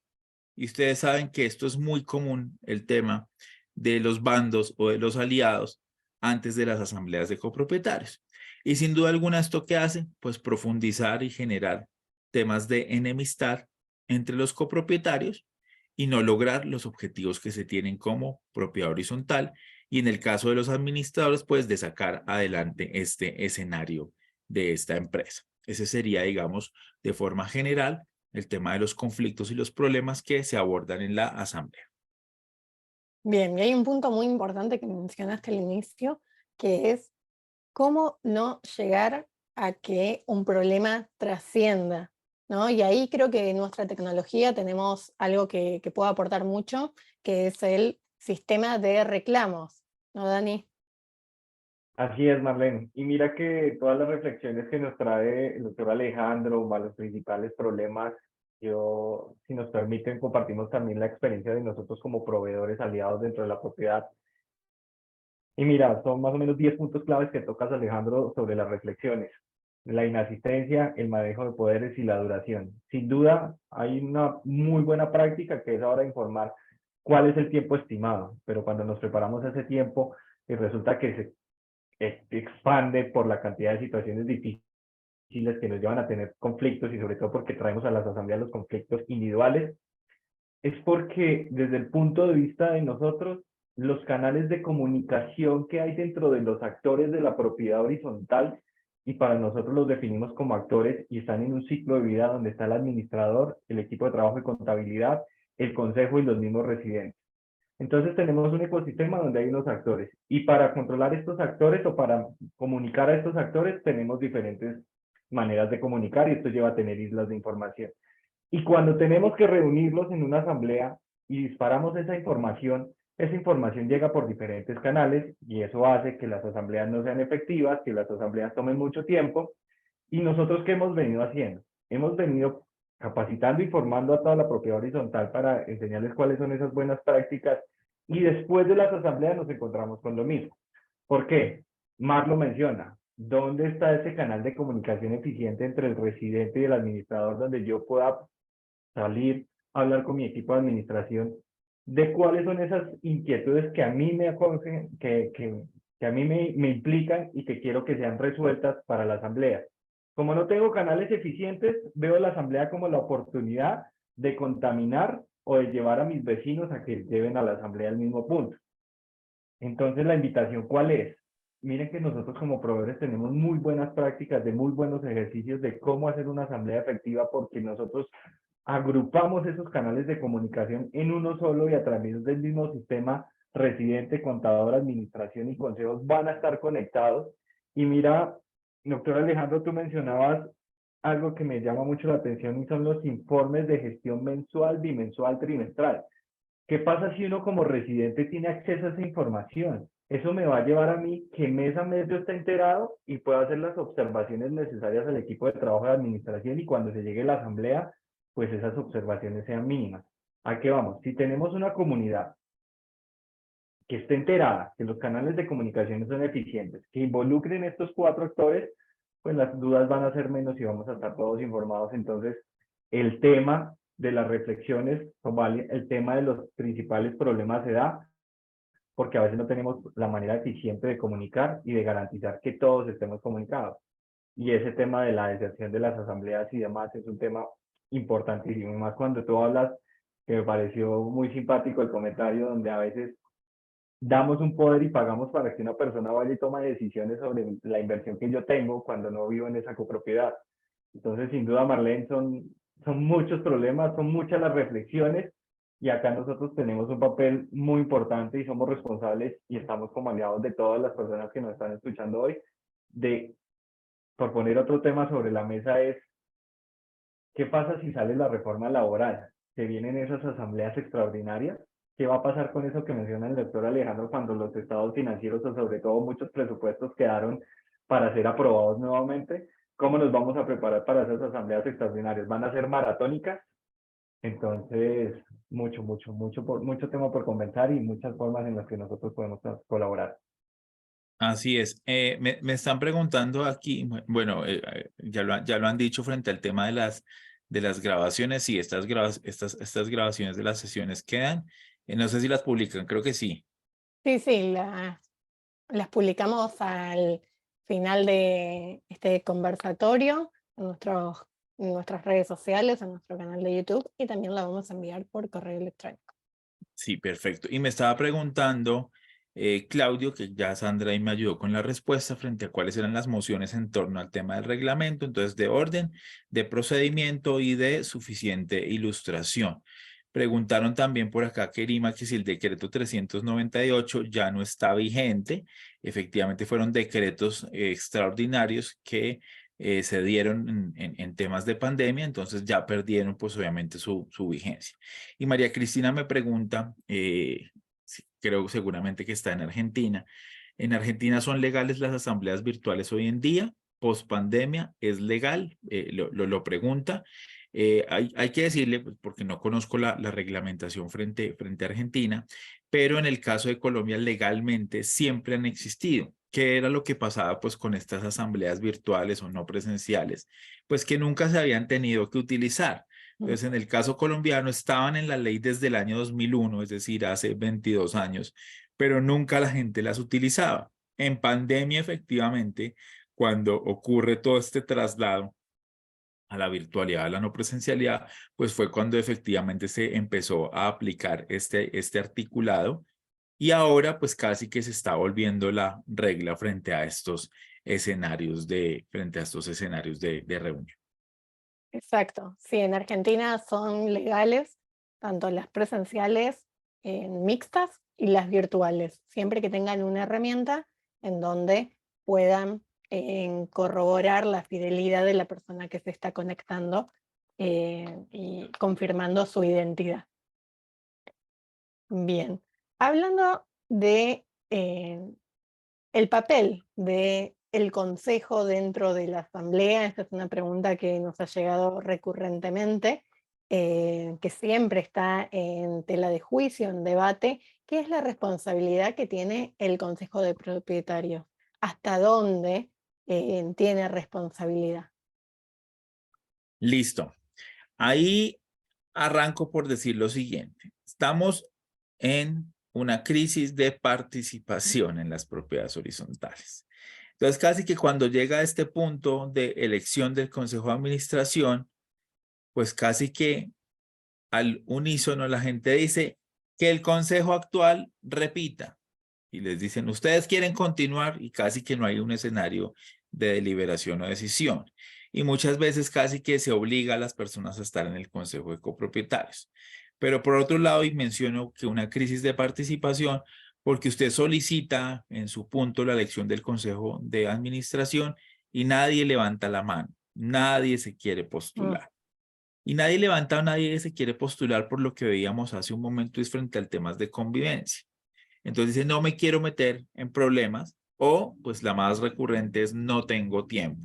Speaker 4: Y ustedes saben que esto es muy común, el tema de los bandos o de los aliados antes de las asambleas de copropietarios. Y sin duda alguna esto que hace, pues profundizar y generar temas de enemistad entre los copropietarios y no lograr los objetivos que se tienen como propiedad horizontal, y en el caso de los administradores, pues de sacar adelante este escenario de esta empresa. Ese sería, digamos, de forma general, el tema de los conflictos y los problemas que se abordan en la asamblea.
Speaker 2: Bien, y hay un punto muy importante que mencionaste al inicio, que es cómo no llegar a que un problema trascienda, ¿no? Y ahí creo que en nuestra tecnología tenemos algo que puede aportar mucho, que es el sistema de reclamos, ¿no, Dani?
Speaker 3: Así es, Marlene. Y mira que todas las reflexiones que nos trae el doctor Alejandro, más los principales problemas, yo, si nos permiten, compartimos también la experiencia de nosotros como proveedores aliados dentro de la propiedad. Y mira, son más o menos 10 puntos claves que tocas, Alejandro, sobre las reflexiones. La inasistencia, el manejo de poderes y la duración. Sin duda, hay una muy buena práctica que es ahora informar cuál es el tiempo estimado, pero cuando nos preparamos a ese tiempo, resulta que se expande por la cantidad de situaciones difíciles difíciles que nos llevan a tener conflictos y sobre todo porque traemos a las asambleas los conflictos individuales, es porque desde el punto de vista de nosotros, los canales de comunicación que hay dentro de los actores de la propiedad horizontal, y para nosotros los definimos como actores y están en un ciclo de vida donde está el administrador, el equipo de trabajo y contabilidad, el consejo y los mismos residentes. Entonces tenemos un ecosistema donde hay unos actores y para controlar estos actores o para comunicar a estos actores tenemos diferentes maneras de comunicar y esto lleva a tener islas de información. Y cuando tenemos que reunirlos en una asamblea y disparamos esa información llega por diferentes canales y eso hace que las asambleas no sean efectivas, que las asambleas tomen mucho tiempo. ¿Y nosotros qué hemos venido haciendo? Hemos venido capacitando y formando a toda la propiedad horizontal para enseñarles cuáles son esas buenas prácticas y después de las asambleas nos encontramos con lo mismo. ¿Por qué? Mar lo menciona. ¿Dónde está ese canal de comunicación eficiente entre el residente y el administrador donde yo pueda salir a hablar con mi equipo de administración de cuáles son esas inquietudes que a mí me acogen, que a mí me implican y que quiero que sean resueltas para la asamblea? Como no tengo canales eficientes, veo la asamblea como la oportunidad de contaminar o de llevar a mis vecinos a que lleven a la asamblea al mismo punto. Entonces, la invitación, ¿cuál es? Miren que nosotros como proveedores tenemos muy buenas prácticas, de muy buenos ejercicios de cómo hacer una asamblea efectiva, porque nosotros agrupamos esos canales de comunicación en uno solo y a través del mismo sistema, residente, contador, administración y consejos van a estar conectados. Y mira, doctor Alejandro, tú mencionabas algo que me llama mucho la atención y son los informes de gestión mensual, bimensual, trimestral. ¿Qué pasa si uno como residente tiene acceso a esa información? Eso me va a llevar a mí que mes a mes yo esté enterado y pueda hacer las observaciones necesarias al equipo de trabajo de administración y cuando se llegue a la asamblea, pues esas observaciones sean mínimas. ¿A qué vamos? Si tenemos una comunidad que esté enterada, que los canales de comunicación son eficientes, que involucren estos 4 actores, pues las dudas van a ser menos y vamos a estar todos informados. Entonces, el tema de las reflexiones, el tema de los principales problemas se da porque a veces no tenemos la manera eficiente de comunicar y de garantizar que todos estemos comunicados. Y ese tema de la deserción de las asambleas y demás es un tema importantísimo, y más cuando tú hablas, que me pareció muy simpático el comentario donde a veces damos un poder y pagamos para que una persona vaya y tome decisiones sobre la inversión que yo tengo cuando no vivo en esa copropiedad. Entonces, sin duda, Marlene, son muchos problemas, son muchas las reflexiones y acá nosotros tenemos un papel muy importante y somos responsables y estamos como aliados de todas las personas que nos están escuchando hoy. Por poner otro tema sobre la mesa es, ¿qué pasa si sale la reforma laboral? ¿Se vienen esas asambleas extraordinarias? ¿Qué va a pasar con eso que menciona el doctor Alejandro cuando los estados financieros o sobre todo muchos presupuestos quedaron para ser aprobados nuevamente? ¿Cómo nos vamos a preparar para esas asambleas extraordinarias? ¿Van a ser maratónicas? Entonces, mucho tema por conversar y muchas formas en las que nosotros podemos colaborar.
Speaker 4: Así es. Me están preguntando aquí, bueno, ya lo han dicho frente al tema de las grabaciones. Sí, estas grabaciones de las sesiones quedan. No sé si las publican, creo que sí.
Speaker 2: Sí, las publicamos al final de este conversatorio en nuestras redes sociales, en nuestro canal de YouTube y también la vamos a enviar por correo electrónico.
Speaker 4: Sí, perfecto. Y me estaba preguntando, Claudio, que ya Sandra ahí me ayudó con la respuesta frente a cuáles eran las mociones en torno al tema del reglamento, entonces de orden, de procedimiento y de suficiente ilustración. Preguntaron también por acá, Kerima, que si el decreto 398 ya no está vigente. Efectivamente fueron decretos extraordinarios que se dieron en temas de pandemia, entonces ya perdieron pues obviamente su vigencia. Y María Cristina me pregunta, creo seguramente que está en Argentina. ¿En Argentina son legales las asambleas virtuales hoy en día? ¿Post pandemia es legal? Lo pregunta. Hay que decirle, pues, porque no conozco la reglamentación frente a Argentina, pero en el caso de Colombia legalmente siempre han existido. ¿Qué era lo que pasaba pues con estas asambleas virtuales o no presenciales? Pues que nunca se habían tenido que utilizar. Entonces, en el caso colombiano estaban en la ley desde el año 2001, es decir, hace 22 años, pero nunca la gente las utilizaba. En pandemia, efectivamente, cuando ocurre todo este traslado a la virtualidad, a la no presencialidad, pues fue cuando efectivamente se empezó a aplicar este articulado y ahora pues casi que se está volviendo la regla frente a estos escenarios de reunión.
Speaker 2: Exacto. Sí, en Argentina son legales tanto las presenciales mixtas y las virtuales, siempre que tengan una herramienta en donde puedan corroborar la fidelidad de la persona que se está conectando y confirmando su identidad. Bien, hablando de el papel del consejo dentro de la asamblea, esta es una pregunta que nos ha llegado recurrentemente, que siempre está en tela de juicio, en debate. ¿Qué es la responsabilidad que tiene el consejo de propietarios? ¿Hasta dónde tiene responsabilidad?
Speaker 4: Listo. Ahí arranco por decir lo siguiente. Estamos en una crisis de participación en las propiedades horizontales. Entonces, casi que cuando llega a este punto de elección del Consejo de Administración, pues casi que al unísono la gente dice que el Consejo actual repita. Y les dicen, ustedes quieren continuar, y casi que no hay un escenario de deliberación o decisión. Y muchas veces casi que se obliga a las personas a estar en el Consejo de Copropietarios. Pero por otro lado, y menciono que una crisis de participación, porque usted solicita en su punto la elección del Consejo de Administración y nadie levanta la mano, nadie se quiere postular. Y nadie levanta o nadie se quiere postular por lo que veíamos hace un momento es frente al tema de convivencia. Entonces dice, no me quiero meter en problemas, o pues la más recurrente es no tengo tiempo.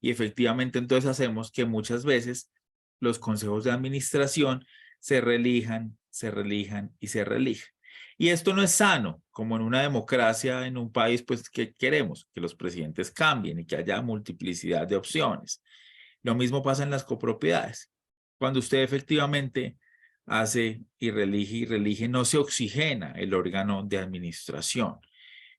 Speaker 4: Y efectivamente entonces hacemos que muchas veces los consejos de administración se reelijan y se reelijan. Y esto no es sano, como en una democracia, en un país, pues que queremos que los presidentes cambien y que haya multiplicidad de opciones. Lo mismo pasa en las copropiedades. Cuando usted efectivamente hace y reelige, no se oxigena el órgano de administración.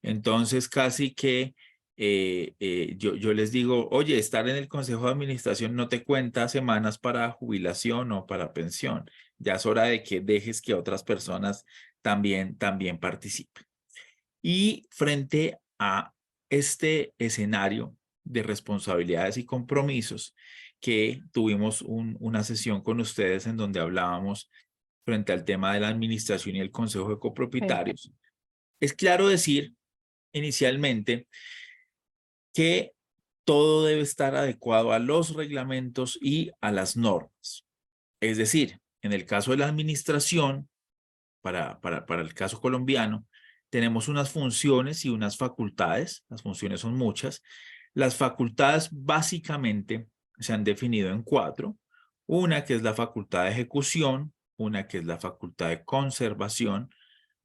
Speaker 4: Entonces, casi que yo les digo, oye, estar en el consejo de administración no te cuenta semanas para jubilación o para pensión. Ya es hora de que dejes que otras personas también participen. Y frente a este escenario de responsabilidades y compromisos, que tuvimos una sesión con ustedes en donde hablábamos frente al tema de la administración y el consejo de copropietarios. Sí. Es claro decir inicialmente que todo debe estar adecuado a los reglamentos y a las normas. Es decir, en el caso de la administración, para el caso colombiano, tenemos unas funciones y unas facultades. Las funciones son muchas. Las facultades básicamente se han definido en 4. Una que es la facultad de ejecución, una que es la facultad de conservación,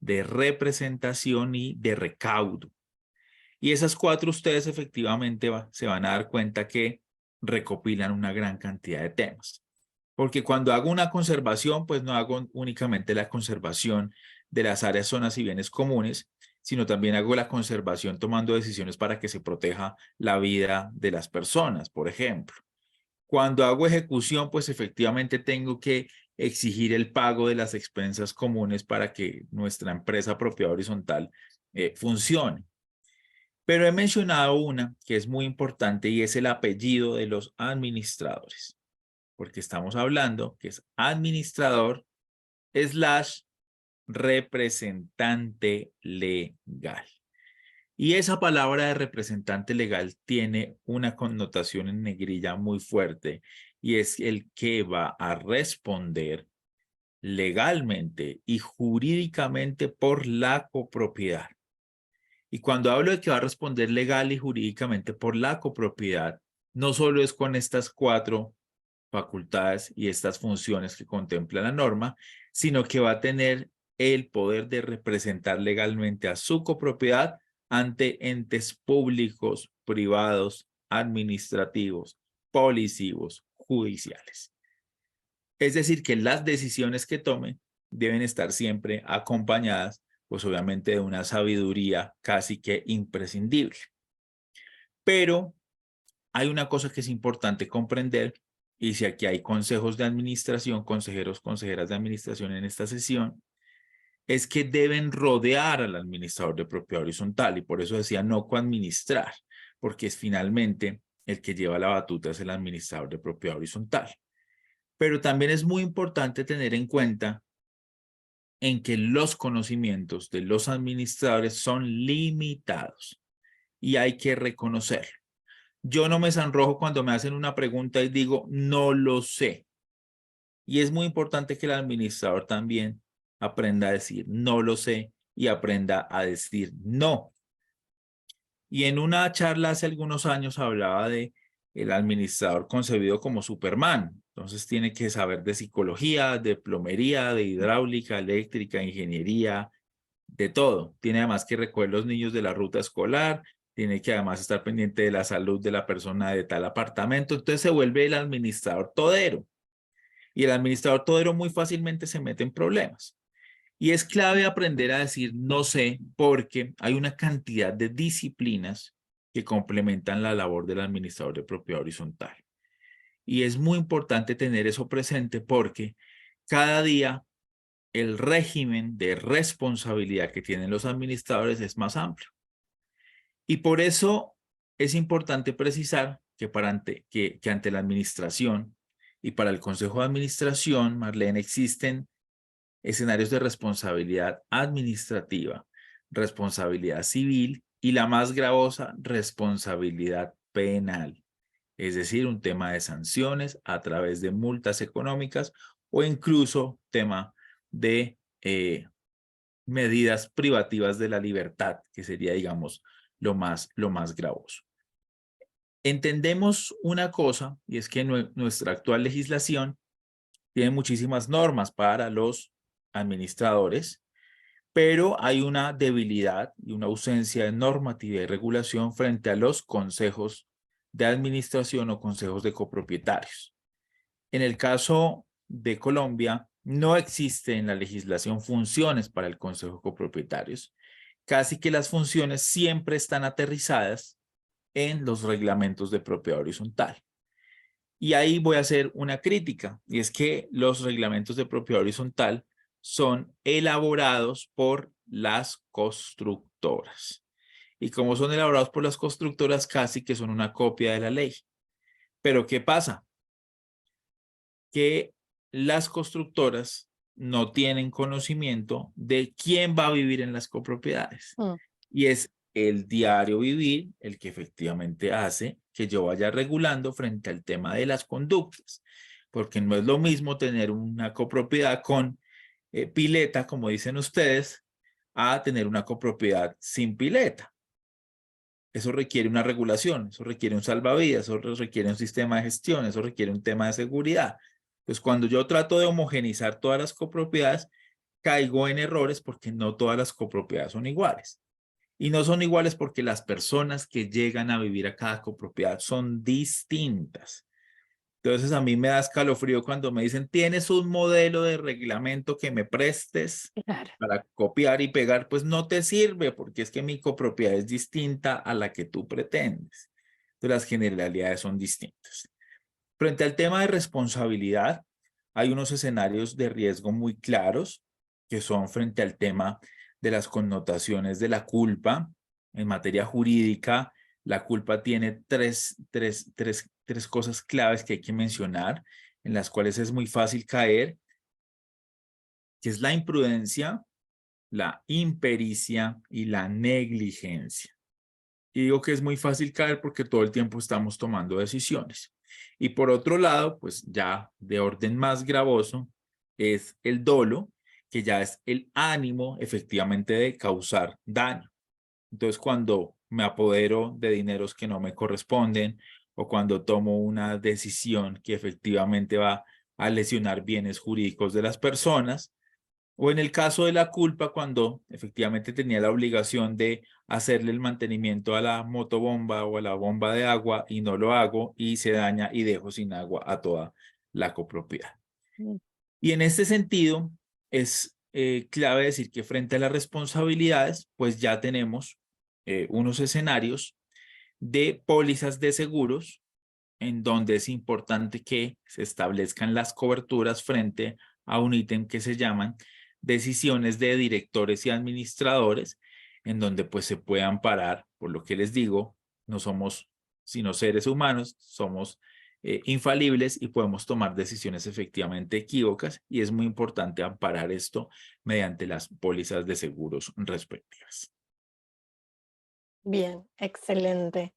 Speaker 4: de representación y de recaudo. Y esas 4 ustedes efectivamente se van a dar cuenta que recopilan una gran cantidad de temas. Porque cuando hago una conservación, pues no hago únicamente la conservación de las áreas, zonas y bienes comunes, sino también hago la conservación tomando decisiones para que se proteja la vida de las personas, por ejemplo. Cuando hago ejecución, pues efectivamente tengo que exigir el pago de las expensas comunes para que nuestra empresa propiedad horizontal funcione. Pero he mencionado una que es muy importante y es el apellido de los administradores. Porque estamos hablando que es administrador / representante legal. Y esa palabra de representante legal tiene una connotación en negrilla muy fuerte y es el que va a responder legalmente y jurídicamente por la copropiedad. Y cuando hablo de que va a responder legal y jurídicamente por la copropiedad, no solo es con estas 4 facultades y estas funciones que contempla la norma, sino que va a tener el poder de representar legalmente a su copropiedad ante entes públicos, privados, administrativos, policivos, judiciales. Es decir, que las decisiones que tome deben estar siempre acompañadas, pues obviamente de una sabiduría casi que imprescindible. Pero hay una cosa que es importante comprender, y si aquí hay consejos de administración, consejeros, consejeras de administración en esta sesión, es que deben rodear al administrador de propiedad horizontal, y por eso decía no coadministrar, porque es finalmente el que lleva la batuta es el administrador de propiedad horizontal. Pero también es muy importante tener en cuenta en que los conocimientos de los administradores son limitados y hay que reconocerlo. Yo no me sonrojo cuando me hacen una pregunta y digo, no lo sé. Y es muy importante que el administrador también aprenda a decir, no lo sé, y aprenda a decir no. Y en una charla hace algunos años hablaba de el administrador concebido como Superman. Entonces tiene que saber de psicología, de plomería, de hidráulica, eléctrica, ingeniería, de todo. Tiene además que recoger los niños de la ruta escolar, tiene que además estar pendiente de la salud de la persona de tal apartamento. Entonces se vuelve el administrador todero. Y el administrador todero muy fácilmente se mete en problemas. Y es clave aprender a decir no sé, porque hay una cantidad de disciplinas que complementan la labor del administrador de propiedad horizontal. Y es muy importante tener eso presente porque cada día el régimen de responsabilidad que tienen los administradores es más amplio. Y por eso es importante precisar que, ante la administración y para el Consejo de Administración, Marlene, existen escenarios de responsabilidad administrativa, responsabilidad civil y la más gravosa, responsabilidad penal. Es decir, un tema de sanciones a través de multas económicas o incluso tema de medidas privativas de la libertad, que sería, digamos, lo más gravoso. Entendemos una cosa, y es que nuestra actual legislación tiene muchísimas normas para los administradores, pero hay una debilidad y una ausencia de normatividad y regulación frente a los consejos de administración o consejos de copropietarios. En el caso de Colombia, no existe en la legislación funciones para el consejo de copropietarios. Casi que las funciones siempre están aterrizadas en los reglamentos de propiedad horizontal. Y ahí voy a hacer una crítica, y es que los reglamentos de propiedad horizontal son elaborados por las constructoras. Y como son elaborados por las constructoras, casi que son una copia de la ley. Pero ¿qué pasa? Que las constructoras no tienen conocimiento de quién va a vivir en las copropiedades. Y es el diario vivir el que efectivamente hace que yo vaya regulando frente al tema de las conductas. Porque no es lo mismo tener una copropiedad con pileta, como dicen ustedes, a tener una copropiedad sin pileta. Eso requiere una regulación, eso requiere un salvavidas, eso requiere un sistema de gestión, eso requiere un tema de seguridad. Pues cuando yo trato de homogenizar todas las copropiedades, caigo en errores porque no todas las copropiedades son iguales. Y no son iguales porque las personas que llegan a vivir a cada copropiedad son distintas. Entonces a mí me da escalofrío cuando me dicen, ¿tienes un modelo de reglamento que me prestes para copiar y pegar? Pues no te sirve porque es que mi copropiedad es distinta a la que tú pretendes. Entonces las generalidades son distintas. Frente al tema de responsabilidad, hay unos escenarios de riesgo muy claros que son frente al tema de las connotaciones de la culpa. En materia jurídica, la culpa tiene tres cosas claves que hay que mencionar, en las cuales es muy fácil caer, que es la imprudencia, la impericia y la negligencia. Y digo que es muy fácil caer porque todo el tiempo estamos tomando decisiones. Y por otro lado, pues ya de orden más gravoso, es el dolo, que ya es el ánimo efectivamente de causar daño. Entonces, cuando me apodero de dineros que no me corresponden o cuando tomo una decisión que efectivamente va a lesionar bienes jurídicos de las personas, o en el caso de la culpa, cuando efectivamente tenía la obligación de hacerle el mantenimiento a la motobomba o a la bomba de agua y no lo hago y se daña y dejo sin agua a toda la copropiedad. Y en este sentido, es clave decir que frente a las responsabilidades, pues ya tenemos unos escenarios de pólizas de seguros en donde es importante que se establezcan las coberturas frente a un ítem que se llaman decisiones de directores y administradores, en donde pues se puede amparar, por lo que les digo, no somos sino seres humanos, somos infalibles y podemos tomar decisiones efectivamente equívocas, y es muy importante amparar esto mediante las pólizas de seguros respectivas.
Speaker 2: Bien, excelente.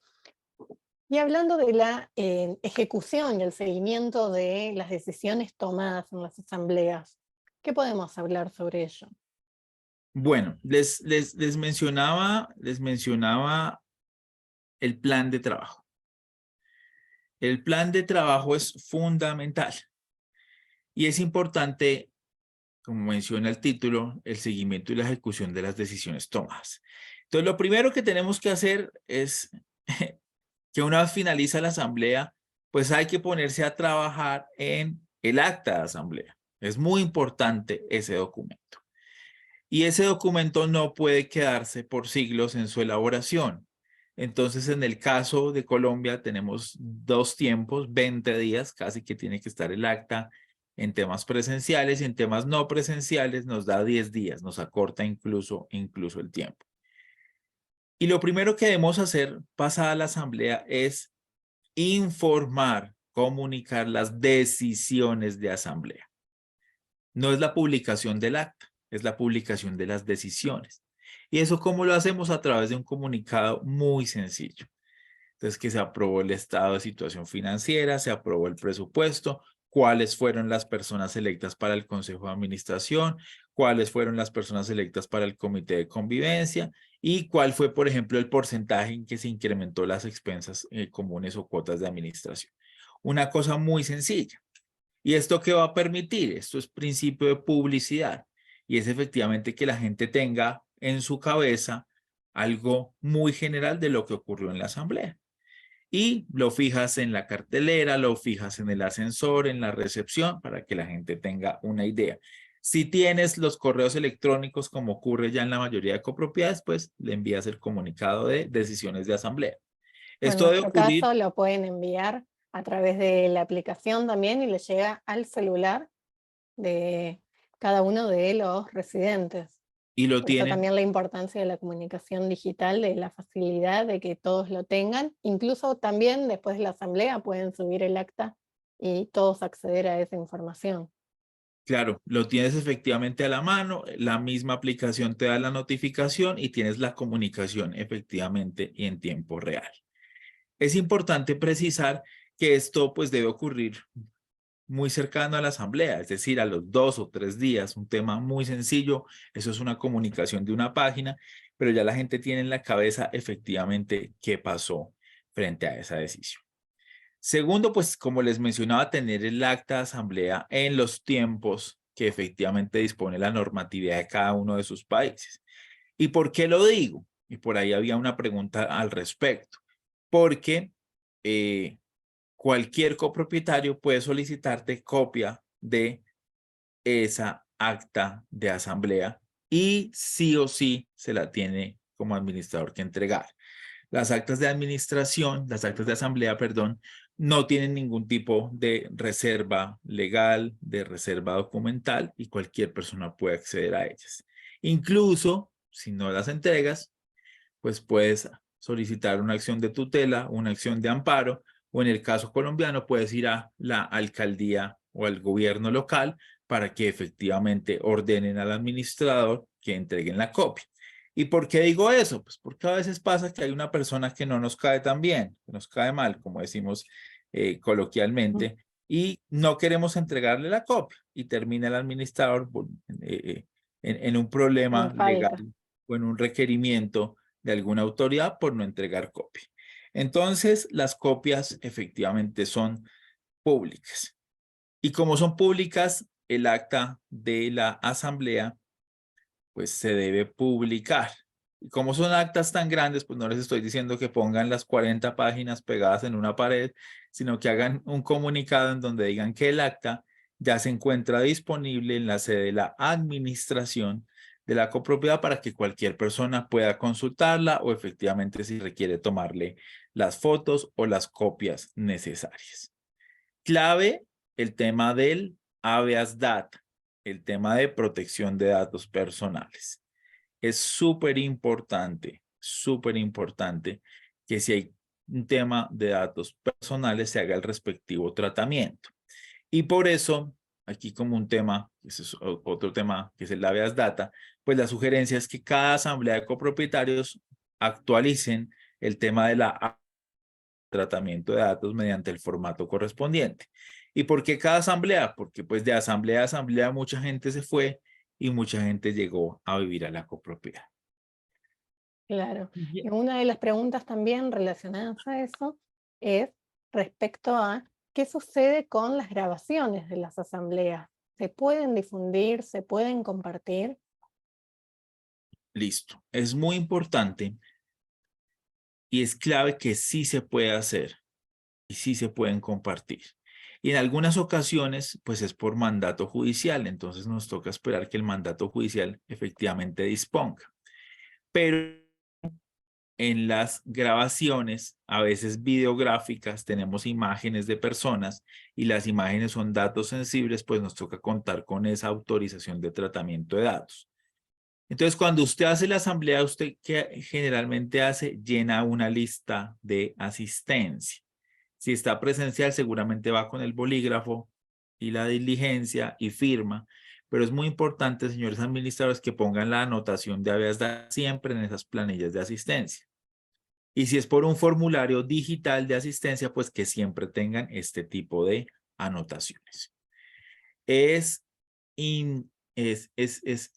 Speaker 2: Y hablando de la ejecución y el seguimiento de las decisiones tomadas en las asambleas, ¿qué podemos hablar sobre ello?
Speaker 4: Bueno, les mencionaba el plan de trabajo. El plan de trabajo es fundamental y es importante, como menciona el título, el seguimiento y la ejecución de las decisiones tomadas. Entonces, lo primero que tenemos que hacer es que una vez finaliza la asamblea, pues hay que ponerse a trabajar en el acta de asamblea. Es muy importante ese documento. Y ese documento no puede quedarse por siglos en su elaboración. Entonces, en el caso de Colombia tenemos 2 tiempos, 20 días, casi que tiene que estar el acta en temas presenciales, y en temas no presenciales nos da 10 días, nos acorta incluso el tiempo. Y lo primero que debemos hacer pasada la asamblea es informar, comunicar las decisiones de asamblea. No es la publicación del acta, es la publicación de las decisiones. ¿Y eso cómo lo hacemos? A través de un comunicado muy sencillo. Entonces, que se aprobó el estado de situación financiera, se aprobó el presupuesto, cuáles fueron las personas electas para el Consejo de Administración, cuáles fueron las personas electas para el Comité de Convivencia y cuál fue, por ejemplo, el porcentaje en que se incrementó las expensas comunes o cuotas de administración. Una cosa muy sencilla. ¿Y esto qué va a permitir? Esto es principio de publicidad, y es efectivamente que la gente tenga en su cabeza algo muy general de lo que ocurrió en la asamblea. Y lo fijas en la cartelera, lo fijas en el ascensor, en la recepción, para que la gente tenga una idea. Si tienes los correos electrónicos, como ocurre ya en la mayoría de copropiedades, pues le envías el comunicado de decisiones de asamblea.
Speaker 2: En
Speaker 4: Esto debe
Speaker 2: nuestro
Speaker 4: ocurrir.
Speaker 2: caso lo pueden enviar a través de la aplicación también y le llega al celular de cada uno de los residentes.
Speaker 4: Y lo
Speaker 2: Por eso
Speaker 4: tienen.
Speaker 2: también la importancia de la comunicación digital, de la facilidad de que todos lo tengan. Incluso también después de la asamblea pueden subir el acta y todos acceder a esa información.
Speaker 4: Claro, lo tienes efectivamente a la mano, la misma aplicación te da la notificación y tienes la comunicación efectivamente y en tiempo real. Es importante precisar que esto pues debe ocurrir muy cercano a la asamblea, es decir, a los 2 o 3 días, un tema muy sencillo. Eso es una comunicación de una página, pero ya la gente tiene en la cabeza efectivamente qué pasó frente a esa decisión. Segundo, pues como les mencionaba, tener el acta de asamblea en los tiempos que efectivamente dispone la normatividad de cada uno de sus países. ¿Y por qué lo digo? Y por ahí había una pregunta al respecto. Porque cualquier copropietario puede solicitarte copia de esa acta de asamblea y sí o sí se la tiene como administrador que entregar. Las actas de administración, las actas de asamblea, perdón, no tienen ningún tipo de reserva legal, de reserva documental, y cualquier persona puede acceder a ellas. Incluso, si no las entregas, pues puedes solicitar una acción de tutela, una acción de amparo, o en el caso colombiano puedes ir a la alcaldía o al gobierno local para que efectivamente ordenen al administrador que entreguen la copia. ¿Y por qué digo eso? Pues porque a veces pasa que hay una persona que no nos cae tan bien, que nos cae mal, como decimos coloquialmente, y no queremos entregarle la copia y termina el administrador en un problema legal o en un requerimiento de alguna autoridad por no entregar copia. Entonces, las copias efectivamente son públicas. Y como son públicas, el acta de la asamblea pues se debe publicar. Y como son actas tan grandes, pues no les estoy diciendo que pongan las 40 páginas pegadas en una pared, sino que hagan un comunicado en donde digan que el acta ya se encuentra disponible en la sede de la administración de la copropiedad para que cualquier persona pueda consultarla o efectivamente si requiere tomarle las fotos o las copias necesarias. Clave el tema del habeas data, el tema de protección de datos personales. Es súper importante que si hay un tema de datos personales se haga el respectivo tratamiento. Y por eso, aquí como un tema, ese es otro tema que es el habeas data, pues la sugerencia es que cada asamblea de copropietarios actualicen el tema de la tratamiento de datos mediante el formato correspondiente. ¿Y por qué cada asamblea? Porque pues de asamblea a asamblea mucha gente se fue y mucha gente llegó a vivir a la copropiedad.
Speaker 2: Claro. Y una de las preguntas también relacionadas a eso es respecto a qué sucede con las grabaciones de las asambleas. ¿Se pueden difundir? ¿Se pueden compartir?
Speaker 4: Listo. Es muy importante y es clave que sí se puede hacer y sí se pueden compartir. Y en algunas ocasiones, pues es por mandato judicial, entonces nos toca esperar que el mandato judicial efectivamente disponga. Pero en las grabaciones, a veces videográficas, tenemos imágenes de personas y las imágenes son datos sensibles, pues nos toca contar con esa autorización de tratamiento de datos. Entonces, cuando usted hace la asamblea, ¿usted qué generalmente hace? Llena una lista de asistencia. Si está presencial, seguramente va con el bolígrafo y la diligencia y firma, pero es muy importante, señores administradores, que pongan la anotación de habeas data siempre en esas planillas de asistencia. Y si es por un formulario digital de asistencia, pues que siempre tengan este tipo de anotaciones. Es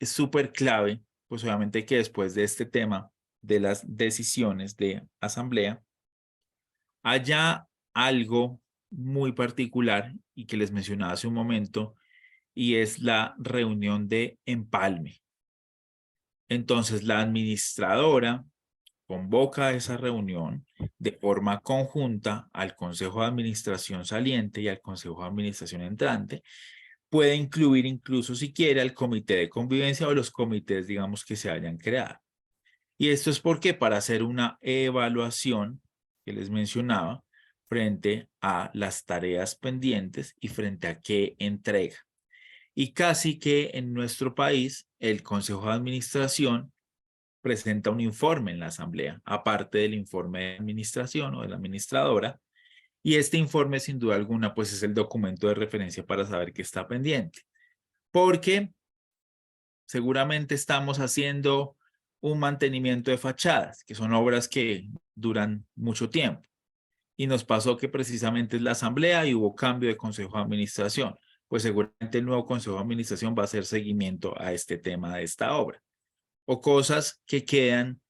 Speaker 4: súper clave, pues obviamente que después de este tema de las decisiones de asamblea, haya algo muy particular y que les mencionaba hace un momento, y es la reunión de empalme. Entonces, la administradora convoca esa reunión de forma conjunta al Consejo de Administración saliente y al Consejo de Administración entrante. Puede incluir incluso si quiere al comité de convivencia o los comités, digamos, que se hayan creado. Y esto es porque para hacer una evaluación que les mencionaba frente a las tareas pendientes y frente a qué entrega. Y casi que en nuestro país el Consejo de Administración presenta un informe en la asamblea, aparte del informe de administración o de la administradora, y este informe sin duda alguna pues es el documento de referencia para saber qué está pendiente, porque seguramente estamos haciendo un mantenimiento de fachadas, que son obras que duran mucho tiempo, y nos pasó que precisamente es la asamblea y hubo cambio de consejo de administración, pues seguramente el nuevo consejo de administración va a hacer seguimiento a este tema de esta obra, o cosas que quedan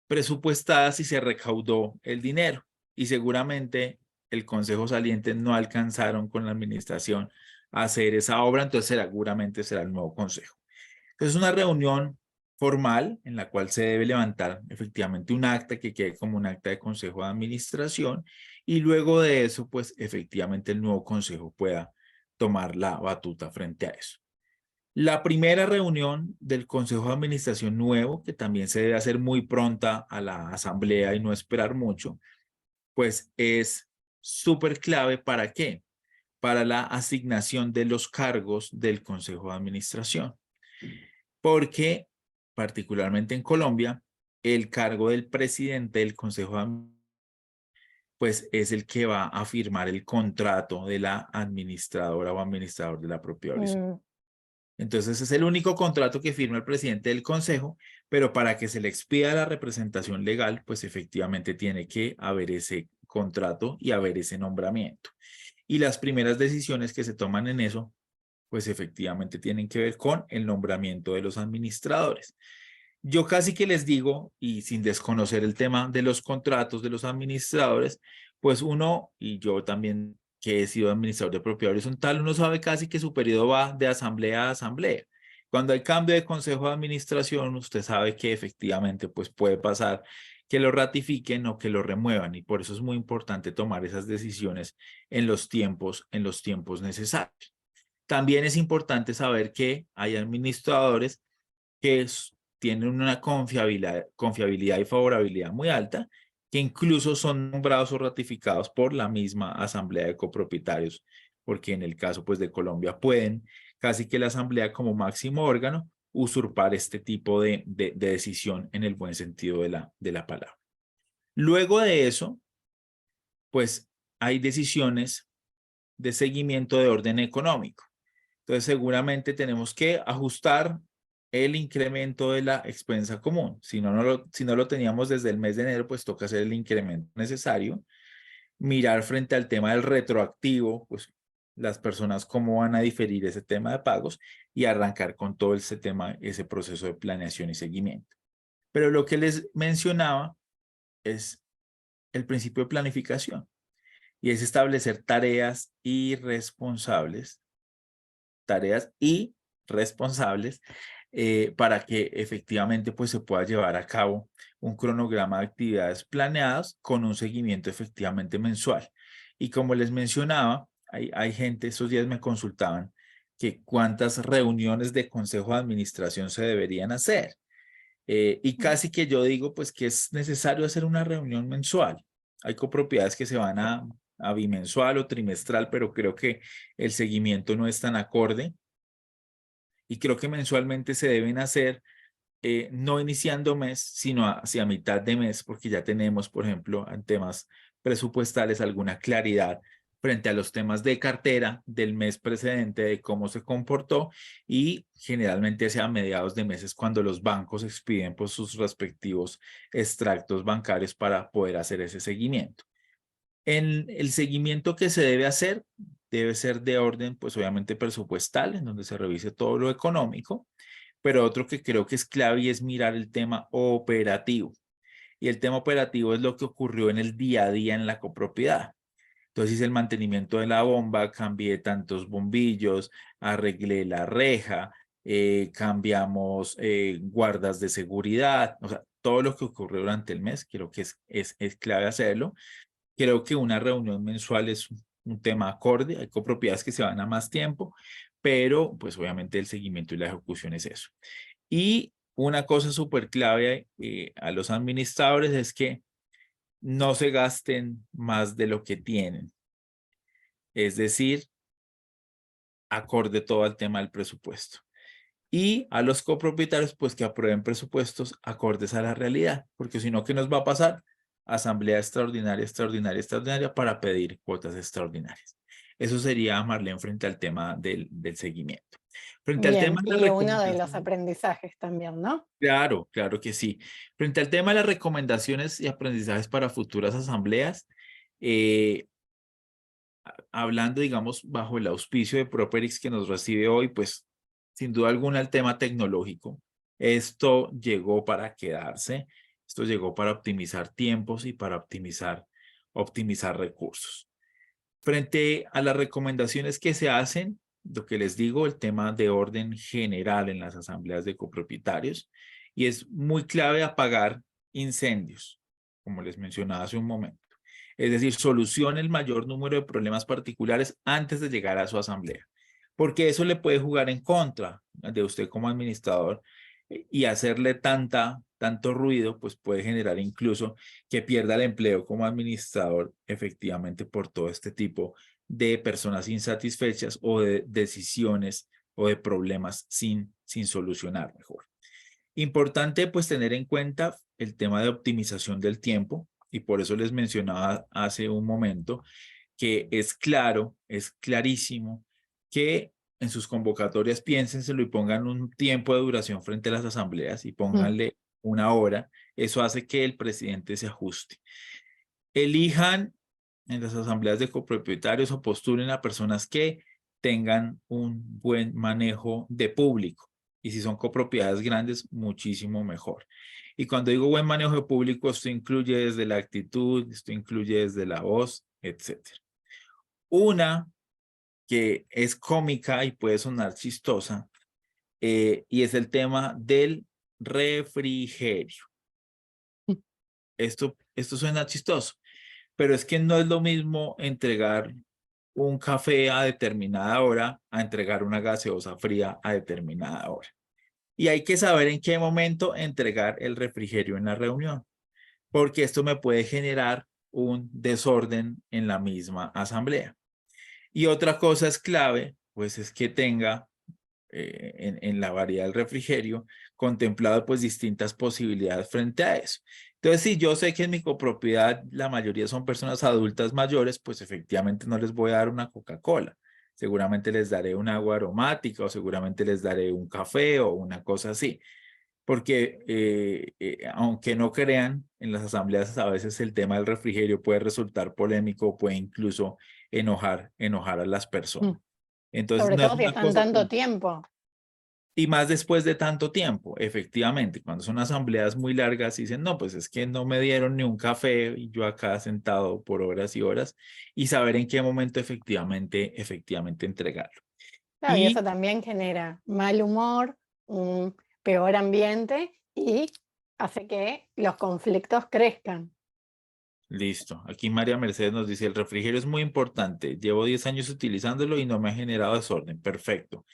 Speaker 4: presupuestadas y se recaudó el dinero y seguramente el consejo saliente no alcanzaron con la administración a hacer esa obra, entonces seguramente será el nuevo consejo. Entonces es una reunión formal en la cual se debe levantar efectivamente un acta que quede como un acta de consejo de administración y luego de eso pues efectivamente el nuevo consejo pueda tomar la batuta frente a eso. La primera reunión del Consejo de Administración nuevo, que también se debe hacer muy pronta a la asamblea y no esperar mucho, pues es súper clave. ¿Para qué? Para la asignación de los cargos del Consejo de Administración. Porque, particularmente en Colombia, el cargo del presidente del Consejo de Administración pues es el que va a firmar el contrato de la administradora o administrador de la propiedad horizontal. Entonces es el único contrato que firma el presidente del consejo, pero para que se le expida la representación legal, pues efectivamente tiene que haber ese contrato y haber ese nombramiento. Y las primeras decisiones que se toman en eso, pues efectivamente tienen que ver con el nombramiento de los administradores. Yo casi que les digo, y sin desconocer el tema de los contratos de los administradores, pues uno, y yo también que he sido administrador de propiedad horizontal, uno sabe casi que su periodo va de asamblea a asamblea. Cuando hay cambio de consejo de administración, usted sabe que efectivamente pues puede pasar que lo ratifiquen o que lo remuevan y por eso es muy importante tomar esas decisiones en los tiempos necesarios. También es importante saber que hay administradores tienen una confiabilidad y favorabilidad muy alta, que incluso son nombrados o ratificados por la misma Asamblea de Copropietarios, porque en el caso pues de Colombia pueden casi que la Asamblea como máximo órgano usurpar este tipo de decisión en el buen sentido de la palabra. Luego de eso, pues hay decisiones de seguimiento de orden económico. Entonces seguramente tenemos que ajustar el incremento de la expensa común. Si no lo teníamos desde el mes de enero, pues toca hacer el incremento necesario. Mirar frente al tema del retroactivo, pues las personas cómo van a diferir ese tema de pagos y arrancar con todo ese tema, ese proceso de planeación y seguimiento. Pero lo que les mencionaba es el principio de planificación y es establecer tareas y responsables para que efectivamente pues, se pueda llevar a cabo un cronograma de actividades planeadas con un seguimiento efectivamente mensual. Y como les mencionaba, hay gente, estos días me consultaban que cuántas reuniones de consejo de administración se deberían hacer. Y casi que yo digo pues que es necesario hacer una reunión mensual. Hay copropiedades que se van a bimensual o trimestral, pero creo que el seguimiento no es tan acorde. Y creo que mensualmente se deben hacer, no iniciando mes, sino hacia mitad de mes, porque ya tenemos, por ejemplo, en temas presupuestales alguna claridad frente a los temas de cartera del mes precedente, de cómo se comportó, y generalmente hacia mediados de meses cuando los bancos expiden pues, sus respectivos extractos bancarios para poder hacer ese seguimiento. El seguimiento que se debe hacer debe ser de orden, pues obviamente presupuestal, en donde se revise todo lo económico, pero otro que creo que es clave y es mirar el tema operativo. Y el tema operativo es lo que ocurrió en el día a día en la copropiedad. Entonces hice el mantenimiento de la bomba, cambié tantos bombillos, arreglé la reja, cambiamos guardas de seguridad, o sea, todo lo que ocurrió durante el mes, creo que es clave hacerlo. Creo que una reunión mensual es un tema acorde, hay copropiedades que se van a más tiempo, pero pues obviamente el seguimiento y la ejecución es eso. Y una cosa súper clave a los administradores es que no se gasten más de lo que tienen. Es decir, acorde todo al tema del presupuesto. Y a los copropietarios, pues que aprueben presupuestos acordes a la realidad, porque si no, ¿qué nos va a pasar? Asamblea extraordinaria, extraordinaria, extraordinaria para pedir cuotas extraordinarias. Eso sería, Marlene, frente al tema del seguimiento. Frente al
Speaker 2: Bien,
Speaker 4: tema de
Speaker 2: y
Speaker 4: la
Speaker 2: uno de los
Speaker 4: recomendación.
Speaker 2: aprendizajes también, ¿no?
Speaker 4: Claro, claro que sí. Frente al tema de las recomendaciones y aprendizajes para futuras asambleas, hablando, digamos, bajo el auspicio de Properix que nos recibe hoy, pues sin duda alguna el tema tecnológico. Esto llegó para quedarse, esto llegó para optimizar tiempos y para optimizar recursos. Frente a las recomendaciones que se hacen, lo que les digo, el tema de orden general en las asambleas de copropietarios, y es muy clave apagar incendios, como les mencionaba hace un momento. Es decir, solucione el mayor número de problemas particulares antes de llegar a su asamblea, porque eso le puede jugar en contra de usted como administrador y hacerle tanto ruido, pues puede generar incluso que pierda el empleo como administrador efectivamente por todo este tipo de personas insatisfechas o de decisiones o de problemas sin solucionar mejor. Importante pues tener en cuenta el tema de optimización del tiempo y por eso les mencionaba hace un momento que es claro, es clarísimo que en sus convocatorias piénsenselo y pongan un tiempo de duración frente a las asambleas y pónganle una hora. Eso hace que el presidente se ajuste. Elijan en las asambleas de copropietarios o postulen a personas que tengan un buen manejo de público. Y si son copropiedades grandes, muchísimo mejor. Y cuando digo buen manejo de público, esto incluye desde la actitud, esto incluye desde la voz, etc. Una que es cómica y puede sonar chistosa, y es el tema del refrigerio. Esto suena chistoso, pero es que no es lo mismo entregar un café a determinada hora a entregar una gaseosa fría a determinada hora. Y hay que saber en qué momento entregar el refrigerio en la reunión, porque esto me puede generar un desorden en la misma asamblea. Y otra cosa es clave, pues es que tenga en la variedad del refrigerio contemplado pues distintas posibilidades frente a eso. Entonces, si yo sé que en mi copropiedad la mayoría son personas adultas mayores, pues efectivamente no les voy a dar una Coca-Cola. Seguramente les daré un agua aromática o seguramente les daré un café o una cosa así. Porque aunque no crean, en las asambleas a veces el tema del refrigerio puede resultar polémico, puede incluso enojar a las
Speaker 2: Mm.
Speaker 4: personas. Entonces,
Speaker 2: Sobre
Speaker 4: no es
Speaker 2: todo si
Speaker 4: una
Speaker 2: están
Speaker 4: cosa
Speaker 2: tanto
Speaker 4: como...
Speaker 2: tiempo.
Speaker 4: Y más después de tanto tiempo, efectivamente, cuando son asambleas muy largas, dicen, no, pues es que no me dieron ni un café y yo acá sentado por horas y horas y saber en qué momento efectivamente entregarlo.
Speaker 2: Claro, y eso
Speaker 4: Y
Speaker 2: también genera mal humor, un peor ambiente y hace que los conflictos crezcan.
Speaker 4: listo, aquí María Mercedes nos dice, el refrigerio es muy importante, llevo 10 años utilizándolo y no me ha generado desorden, perfecto.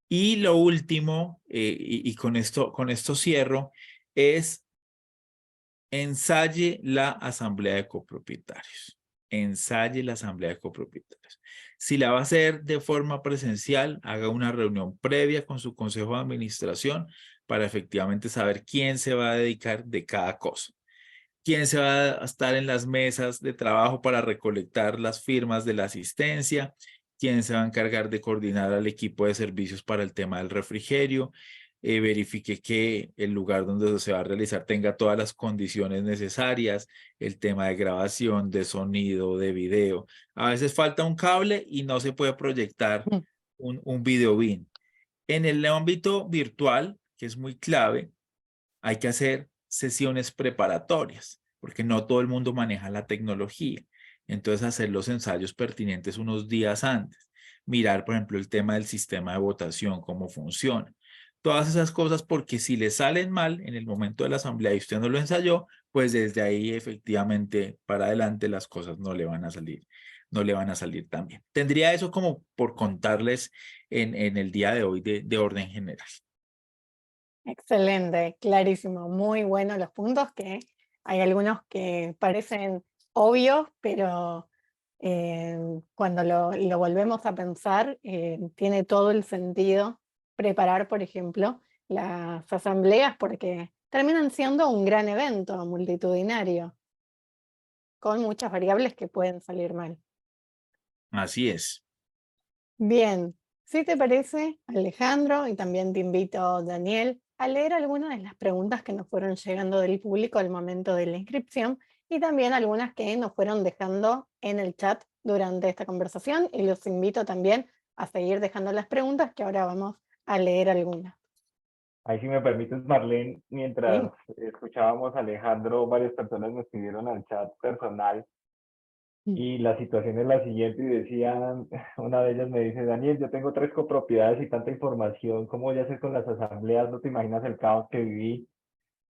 Speaker 4: Y lo último, y con esto cierro, es ensaye la asamblea de copropietarios. Ensaye la asamblea de copropietarios. Si la va a hacer de forma presencial, haga una reunión previa con su consejo de administración para efectivamente saber quién se va a dedicar de cada cosa. Quién se va a estar en las mesas de trabajo para recolectar las firmas de la asistencia, quién se va a encargar de coordinar al equipo de servicios para el tema del refrigerio, verifique que el lugar donde se va a realizar tenga todas las condiciones necesarias, el tema de grabación, de sonido, de video. A veces falta un cable y no se puede proyectar
Speaker 2: Mm.
Speaker 4: un video bin. En el ámbito virtual, que es muy clave, hay que hacer sesiones preparatorias, porque no todo el mundo maneja la tecnología. Entonces, hacer los ensayos pertinentes unos días antes. Mirar, por ejemplo, el tema del sistema de votación, cómo funciona. Todas esas cosas, porque si le salen mal en el momento de la asamblea y usted no lo ensayó, pues desde ahí efectivamente para adelante las cosas no le van a salir tan bien. Tendría eso como por contarles en el día de hoy de orden general.
Speaker 2: Excelente, clarísimo, muy buenos los puntos que hay algunos que parecen obvios, pero cuando lo volvemos a pensar, tiene todo el sentido preparar, por ejemplo, las asambleas porque terminan siendo un gran evento multitudinario, con muchas variables que pueden salir mal.
Speaker 4: Así es.
Speaker 2: Bien, si te parece, Alejandro, y también te invito, Daniel, a leer algunas de las preguntas que nos fueron llegando del público al momento de la inscripción y también algunas que nos fueron dejando en el chat durante esta conversación y los invito también a seguir dejando las preguntas que ahora vamos a leer algunas.
Speaker 3: Ahí si me permites, Marlene, mientras
Speaker 2: ¿Sí?
Speaker 3: escuchábamos a Alejandro, varias personas me escribieron al chat personal
Speaker 2: Mm.
Speaker 3: y la situación es la siguiente y decían, una de ellas me dice, Daniel, yo tengo 3 copropiedades y tanta información, ¿cómo voy a hacer con las asambleas? No te imaginas el caos que viví.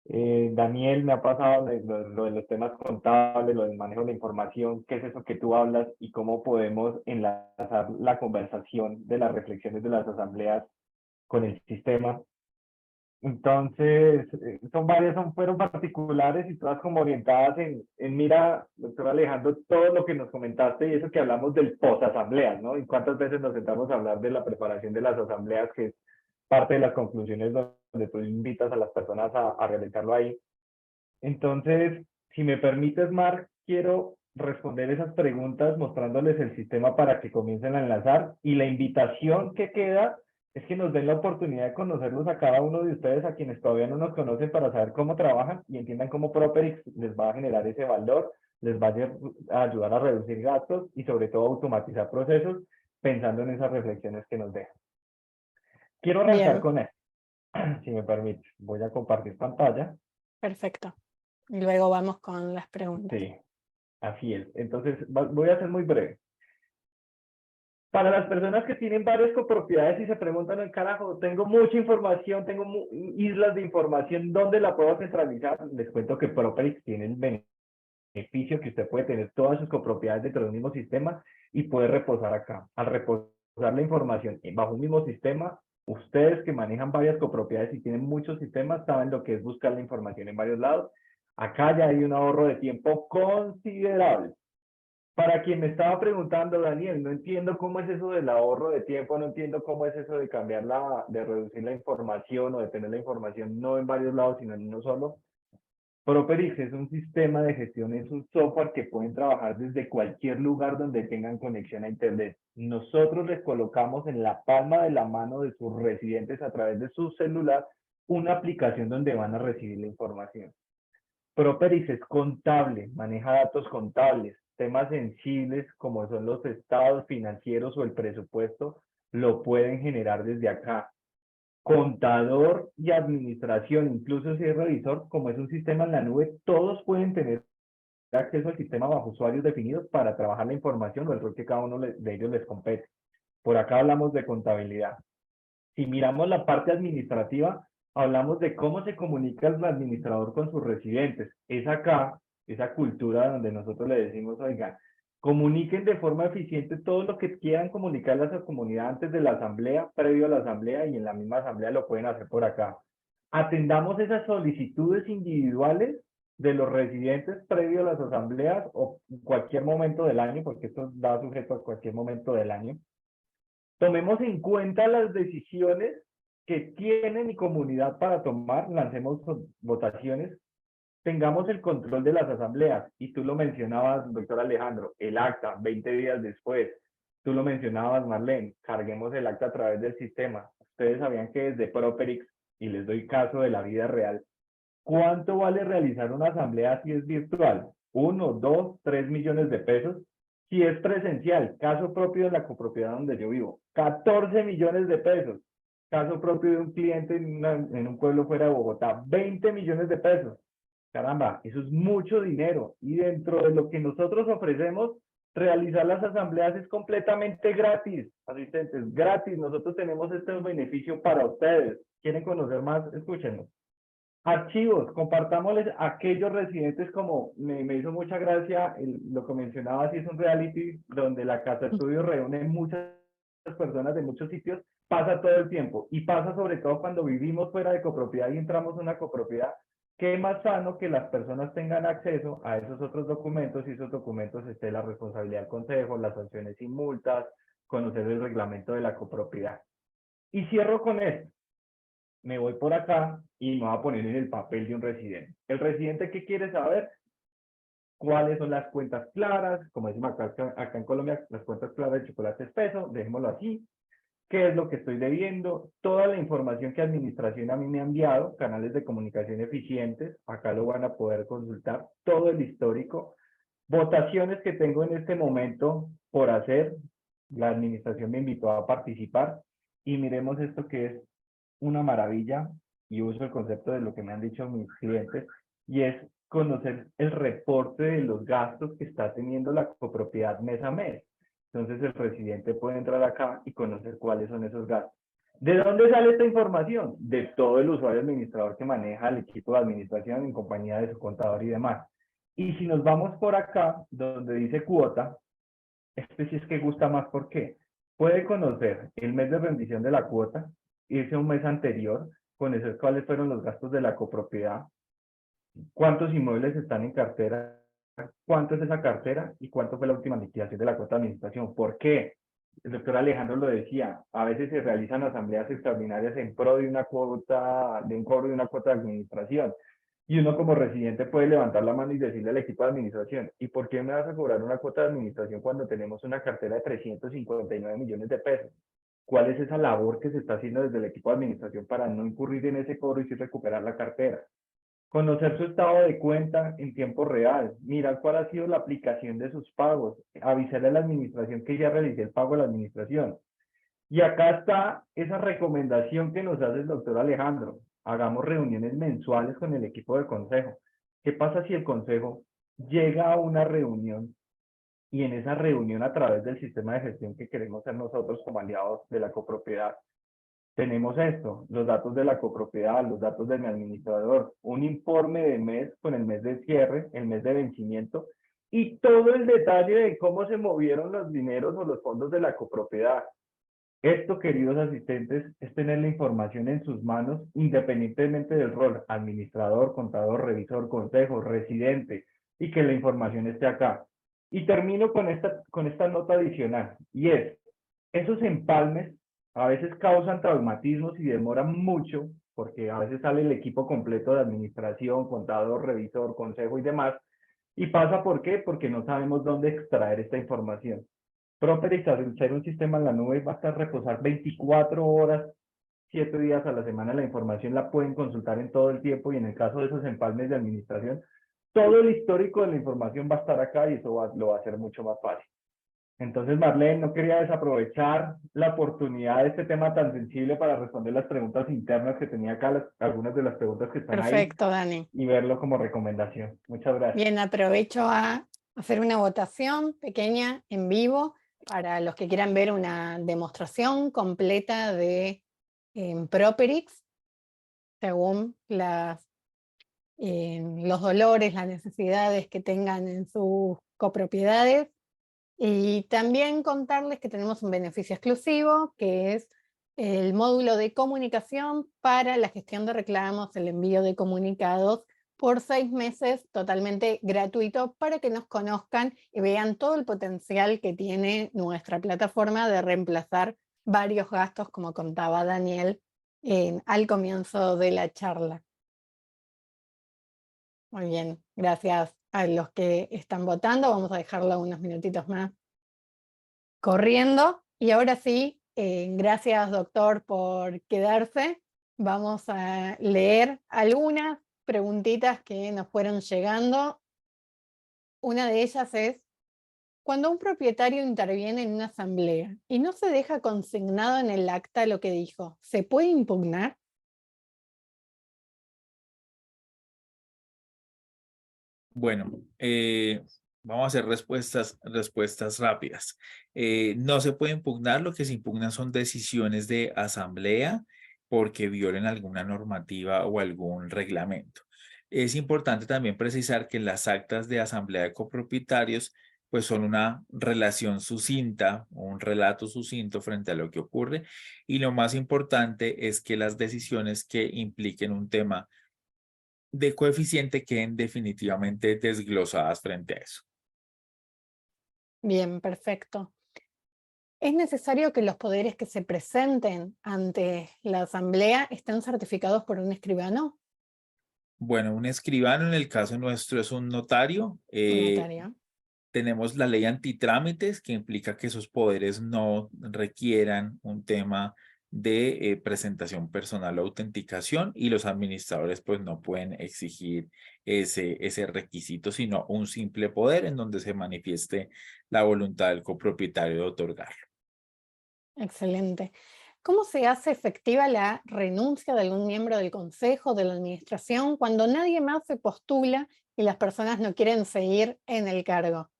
Speaker 3: Daniel, me ha pasado lo de los temas contables, lo del manejo de la información, qué es eso que tú hablas y cómo podemos enlazar la conversación de las reflexiones de las asambleas con el sistema. Entonces, son varias, fueron particulares y todas como orientadas mira, doctor Alejandro, todo lo que nos comentaste y eso que hablamos del post-asambleas, ¿no? Y cuántas veces nos sentamos a hablar de la preparación de las asambleas, que es parte de las conclusiones donde tú invitas a las personas a realizarlo ahí. Entonces, si me permites, Marc, quiero responder esas preguntas mostrándoles el sistema para que comiencen a enlazar y la invitación que queda es que nos den la oportunidad de conocerlos a cada uno de ustedes, a quienes todavía no nos conocen, para saber cómo trabajan y entiendan cómo Properix les va a generar ese valor, les va a ayudar a reducir gastos y sobre todo a automatizar procesos pensando en esas reflexiones que nos dejan. Quiero arrancar
Speaker 2: Bien,
Speaker 3: con esto, si me permite. Voy a compartir pantalla.
Speaker 2: perfecto. Y luego vamos con las preguntas.
Speaker 3: Sí, así es. Entonces, voy a ser muy breve. Para las personas que tienen varias copropiedades y se preguntan, carajo, tengo mucha información, tengo islas de información, ¿dónde la puedo centralizar? Les cuento que Properix tiene el beneficio que usted puede tener todas sus copropiedades dentro de un mismo sistema y puede reposar acá. Al reposar la información bajo un mismo sistema, Ustedes que manejan varias copropiedades y tienen muchos sistemas saben lo que es buscar la información en varios lados. Acá ya hay un ahorro de tiempo considerable. Para quien me estaba preguntando, Daniel, no entiendo cómo es eso del ahorro de tiempo, no entiendo cómo es eso de de reducir la información o de tener la información no en varios lados, sino en uno solo. Properix es un sistema de gestión, es un software que pueden trabajar desde cualquier lugar donde tengan conexión a Internet. Nosotros les colocamos en la palma de la mano de sus residentes a través de su celular una aplicación donde van a recibir la información. Properix es contable, maneja datos contables, temas sensibles como son los estados financieros o el presupuesto, lo pueden generar desde acá. Contador y administración, incluso si es revisor, como es un sistema en la nube, todos pueden tener acceso al sistema bajo usuarios definidos para trabajar la información o el rol que cada uno de ellos les compete. Por acá hablamos de contabilidad. Si miramos la parte administrativa, hablamos de cómo se comunica el administrador con sus residentes. Es acá, esa cultura donde nosotros le decimos, oigan, comuniquen de forma eficiente todo lo que quieran comunicarle a su comunidad antes de la asamblea, previo a la asamblea y en la misma asamblea lo pueden hacer por acá. Atendamos esas solicitudes individuales de los residentes previo a las asambleas o en cualquier momento del año, porque esto da sujeto a cualquier momento del año. Tomemos en cuenta las decisiones que tiene mi comunidad para tomar, lancemos votaciones, tengamos el control de las asambleas, y tú lo mencionabas, doctor Alejandro, el acta, 20 días después, tú lo mencionabas, Marlene, carguemos el acta a través del sistema. Ustedes sabían que desde Properix, y les doy caso de la vida real, ¿cuánto vale realizar una asamblea si es virtual? 1, 2, 3 millones de pesos. Si es presencial, caso propio de la copropiedad donde yo vivo, 14 millones de pesos. Caso propio de un cliente en un pueblo fuera de Bogotá, 20 millones de pesos. Caramba, eso es mucho dinero. Y dentro de lo que nosotros ofrecemos, realizar las asambleas es completamente gratis. Asistentes, gratis. Nosotros tenemos este beneficio para ustedes. ¿Quieren conocer más? Escúchenlo. Archivos, compartámosles a aquellos residentes, como me hizo mucha gracia lo que mencionaba, si es un reality donde la casa estudio reúne muchas personas de muchos sitios, pasa todo el tiempo y pasa sobre todo cuando vivimos fuera de copropiedad y entramos a una copropiedad. Qué más sano que las personas tengan acceso a esos otros documentos y esos documentos esté la responsabilidad del consejo, las sanciones y multas, conocer el reglamento de la copropiedad. Y cierro con esto. Me voy por acá y me voy a poner en el papel de un residente. ¿El residente qué quiere saber? ¿Cuáles son las cuentas claras? Como decimos acá en Colombia, las cuentas claras de chocolate espeso, dejémoslo así. ¿Qué es lo que estoy debiendo? Toda la información que administración a mí me ha enviado, canales de comunicación eficientes, acá lo van a poder consultar, todo el histórico. Votaciones que tengo en este momento por hacer, la administración me invitó a participar y miremos esto que es una maravilla, y uso el concepto de lo que me han dicho mis clientes, y es conocer el reporte de los gastos que está teniendo la copropiedad mes a mes. Entonces el residente puede entrar acá y conocer cuáles son esos gastos. ¿De dónde sale esta información? De todo el usuario administrador que maneja el equipo de administración en compañía de su contador y demás. Y si nos vamos por acá, donde dice cuota, este sí es que gusta más. ¿Por qué? Puede conocer el mes de rendición de la cuota, irse a un mes anterior, conocer cuáles fueron los gastos de la copropiedad, cuántos inmuebles están en cartera, cuánto es esa cartera y cuánto fue la última liquidación de la cuota de administración. ¿Por qué? El doctor Alejandro lo decía, a veces se realizan asambleas extraordinarias en pro de una cuota, de un cobro de una cuota de administración. Y uno como residente puede levantar la mano y decirle al equipo de administración, ¿y por qué me vas a cobrar una cuota de administración cuando tenemos una cartera de 359 millones de pesos? ¿Cuál es esa labor que se está haciendo desde el equipo de administración para no incurrir en ese cobro y sí recuperar la cartera? Conocer su estado de cuenta en tiempo real, mirar cuál ha sido la aplicación de sus pagos, avisarle a la administración que ya realicé el pago a la administración. Y acá está esa recomendación que nos hace el doctor Alejandro. Hagamos reuniones mensuales con el equipo de consejo. ¿Qué pasa si el consejo llega a una reunión y en esa reunión, a través del sistema de gestión que queremos ser nosotros como aliados de la copropiedad, tenemos esto, los datos de la copropiedad, los datos de mi administrador, un informe de mes con el mes de cierre, el mes de vencimiento, y todo el detalle de cómo se movieron los dineros o los fondos de la copropiedad? Esto, queridos asistentes, es tener la información en sus manos independientemente del rol, administrador, contador, revisor, consejo, residente, y que la información esté acá. Y termino con esta nota adicional, y es, esos empalmes a veces causan traumatismos y demoran mucho, porque a veces sale el equipo completo de administración, contador, revisor, consejo y demás, y pasa ¿por qué? Porque no sabemos dónde extraer esta información. Properix, al ser un sistema en la nube, basta reposar 24 horas, 7 días a la semana. La información la pueden consultar en todo el tiempo y en el caso de esos empalmes de administración, todo el histórico de la información va a estar acá y eso lo va a hacer mucho más fácil. Entonces, Marlene, no quería desaprovechar la oportunidad de este tema tan sensible para responder las preguntas internas que tenía acá, algunas de las preguntas que están ahí,
Speaker 2: Perfecto, Dani.
Speaker 3: y verlo como recomendación. Muchas gracias.
Speaker 2: Bien, aprovecho a hacer una votación pequeña en vivo para los que quieran ver una demostración completa de Properix, según los dolores, las necesidades que tengan en sus copropiedades. Y también contarles que tenemos un beneficio exclusivo, que es el módulo de comunicación para la gestión de reclamos, el envío de comunicados, por 6 meses totalmente gratuito para que nos conozcan y vean todo el potencial que tiene nuestra plataforma de reemplazar varios gastos, como contaba Daniel al comienzo de la charla. Muy bien, gracias a los que están votando. Vamos a dejarlo unos minutitos más corriendo. Y ahora sí, gracias doctor por quedarse. Vamos a leer algunas preguntitas que nos fueron llegando. Una de ellas es, cuando un propietario interviene en una asamblea y no se deja consignado en el acta lo que dijo, ¿se puede impugnar?
Speaker 4: Bueno, vamos a hacer respuestas rápidas. No se puede impugnar, lo que se impugnan son decisiones de asamblea porque violen alguna normativa o algún reglamento. Es importante también precisar que las actas de asamblea de copropietarios pues son una relación sucinta, un relato sucinto frente a lo que ocurre, y lo más importante es que las decisiones que impliquen un tema de coeficiente queden definitivamente desglosadas frente a eso.
Speaker 2: Bien, perfecto. ¿Es necesario que los poderes que se presenten ante la asamblea estén certificados por un escribano?
Speaker 4: Bueno, un escribano en el caso nuestro es un notario.
Speaker 2: Un notario.
Speaker 4: Tenemos la ley antitrámites que implica que esos poderes no requieran un tema de presentación personal o autenticación, y los administradores pues no pueden exigir ese requisito, sino un simple poder en donde se manifieste la voluntad del copropietario de otorgarlo.
Speaker 2: Excelente. ¿Cómo se hace efectiva la renuncia de algún miembro del consejo, de la administración, cuando nadie más se postula y las personas no quieren seguir en el cargo?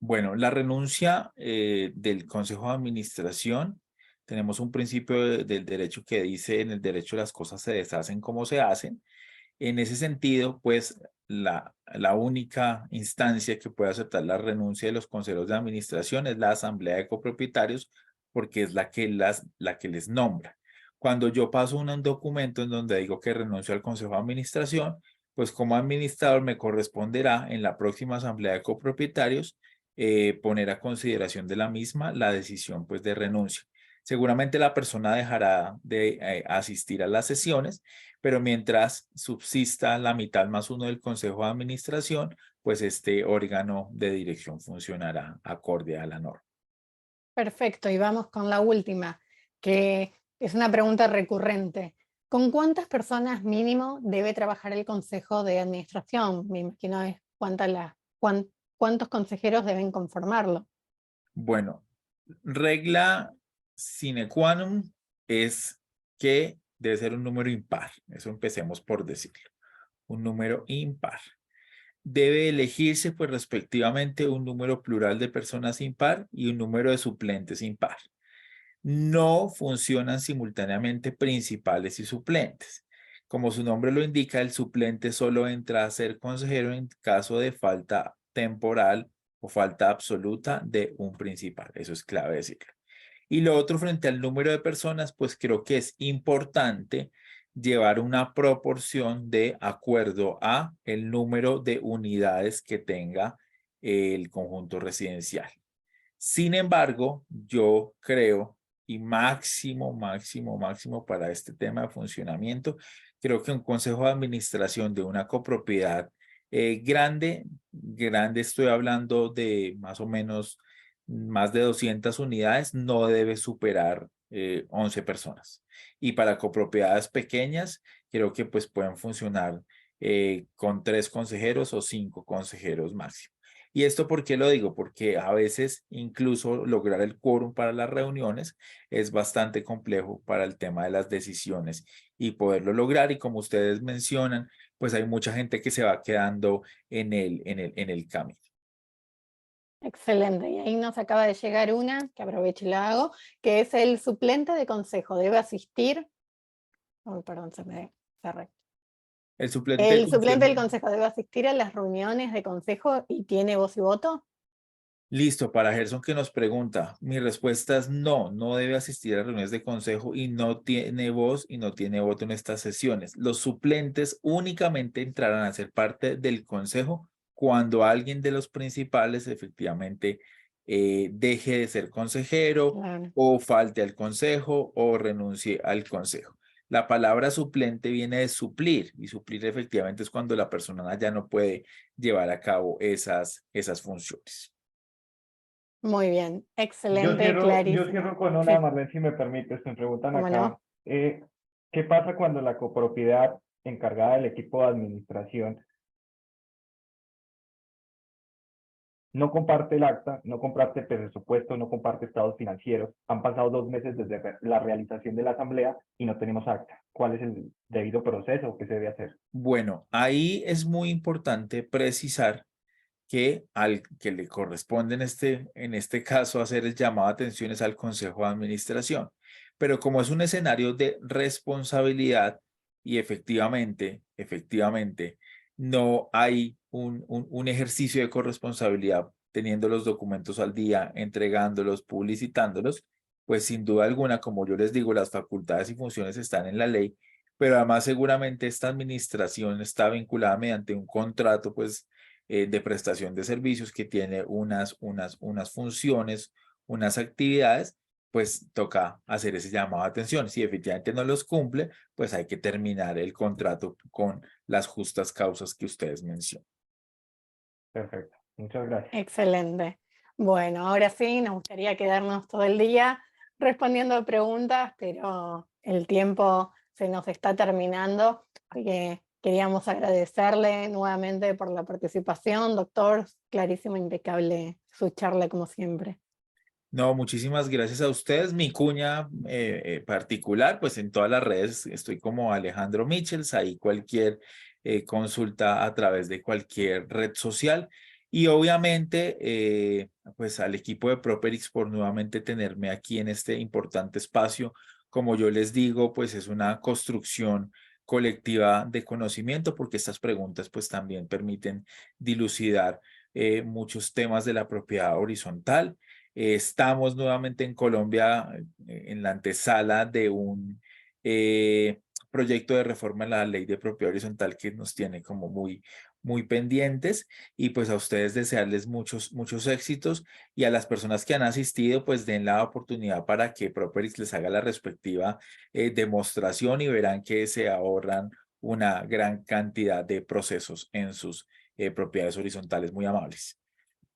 Speaker 4: Bueno, la renuncia del Consejo de Administración, tenemos un principio del derecho que dice: en el derecho las cosas se deshacen como se hacen. En ese sentido, pues la única instancia que puede aceptar la renuncia de los consejos de administración es la asamblea de copropietarios, porque es la que les nombra. Cuando yo paso un documento en donde digo que renuncio al consejo de administración, pues como administrador me corresponderá en la próxima asamblea de copropietarios poner a consideración de la misma la decisión pues de renuncia. Seguramente la persona dejará de asistir a las sesiones, pero mientras subsista la mitad más uno del consejo de administración, pues este órgano de dirección funcionará acorde a la norma.
Speaker 2: Perfecto, y vamos con la última, que es una pregunta recurrente. ¿Con cuántas personas mínimo debe trabajar el consejo de administración? Me imagino es cuántos consejeros deben conformarlo.
Speaker 4: Bueno, regla sine qua non es que debe ser un número impar. Eso empecemos por decirlo. Un número impar. Debe elegirse pues respectivamente un número plural de personas impar y un número de suplentes impar. No funcionan simultáneamente principales y suplentes. Como su nombre lo indica, el suplente solo entra a ser consejero en caso de falta temporal o falta absoluta de un principal. Eso es clave decirlo. Y lo otro, frente al número de personas, pues creo que es importante llevar una proporción de acuerdo a el número de unidades que tenga el conjunto residencial. Sin embargo, yo creo, y máximo para este tema de funcionamiento, creo que un consejo de administración de una copropiedad grande estoy hablando de más o menos más de 200 unidades, no debe superar 11 personas. Y para copropiedades pequeñas, creo que pues pueden funcionar con 3 consejeros o 5 consejeros máximo. ¿Y esto por qué lo digo? Porque a veces incluso lograr el quórum para las reuniones es bastante complejo para el tema de las decisiones y poderlo lograr. Y como ustedes mencionan, pues hay mucha gente que se va quedando en el camino.
Speaker 2: Excelente. Y ahí nos acaba de llegar una, que aprovecho y la hago, que es el suplente de consejo. ¿Debe asistir? Oh, perdón, se me cerré.
Speaker 4: El suplente del
Speaker 2: ¿El suplente del
Speaker 4: consejo.
Speaker 2: consejo debe asistir a las reuniones de consejo y tiene voz y voto?
Speaker 4: Listo, para Gerson que nos pregunta, mi respuesta es no, no debe asistir a reuniones de consejo y no tiene voz y no tiene voto en estas sesiones. Los suplentes únicamente entrarán a ser parte del consejo cuando alguien de los principales efectivamente deje de ser consejero
Speaker 2: Claro.
Speaker 4: o falte al consejo o renuncie al consejo. La palabra suplente viene de suplir y suplir efectivamente es cuando la persona ya no puede llevar a cabo esas funciones.
Speaker 2: Muy bien,
Speaker 3: Yo
Speaker 2: excelente,
Speaker 3: yo cierro
Speaker 2: clarísimo.
Speaker 3: con una,
Speaker 2: Sí,
Speaker 3: Marlene, si me permites, me preguntan
Speaker 2: cómo
Speaker 3: acá,
Speaker 2: no.
Speaker 3: ¿qué pasa cuando la copropiedad encargada del equipo de administración no comparte el acta, no comparte el presupuesto, no comparte estados financieros? Han pasado 2 meses desde la realización de la asamblea y no tenemos acta. ¿Cuál es el debido proceso que se debe hacer?
Speaker 4: Bueno, ahí es muy importante precisar que al que le corresponde en este caso hacer el llamado de atención es al Consejo de Administración. Pero como es un escenario de responsabilidad y efectivamente, no hay un ejercicio de corresponsabilidad teniendo los documentos al día, entregándolos, publicitándolos, pues sin duda alguna, como yo les digo, las facultades y funciones están en la ley, pero además seguramente esta administración está vinculada mediante un contrato, pues de prestación de servicios que tiene unas funciones, unas actividades, pues toca hacer ese llamado de atención. Si efectivamente no los cumple, pues hay que terminar el contrato con las justas causas que ustedes mencionan.
Speaker 3: Perfecto, muchas gracias.
Speaker 2: Excelente. Bueno, ahora sí, nos gustaría quedarnos todo el día respondiendo preguntas, pero el tiempo se nos está terminando. Así que queríamos agradecerle nuevamente por la participación, doctor. Clarísimo, impecable su charla como siempre.
Speaker 4: No, muchísimas gracias a ustedes. Mi cuña particular, pues en todas las redes estoy como Alejandro Michels, ahí cualquier consulta a través de cualquier red social. Y obviamente, pues al equipo de Properix por nuevamente tenerme aquí en este importante espacio. Como yo les digo, pues es una construcción colectiva de conocimiento porque estas preguntas pues también permiten dilucidar muchos temas de la propiedad horizontal. Estamos nuevamente en Colombia en la antesala de un proyecto de reforma en la ley de propiedad horizontal que nos tiene como muy pendientes y pues a ustedes desearles muchos éxitos y a las personas que han asistido pues den la oportunidad para que Properix les haga la respectiva demostración y verán que se ahorran una gran cantidad de procesos en sus propiedades horizontales. Muy amables.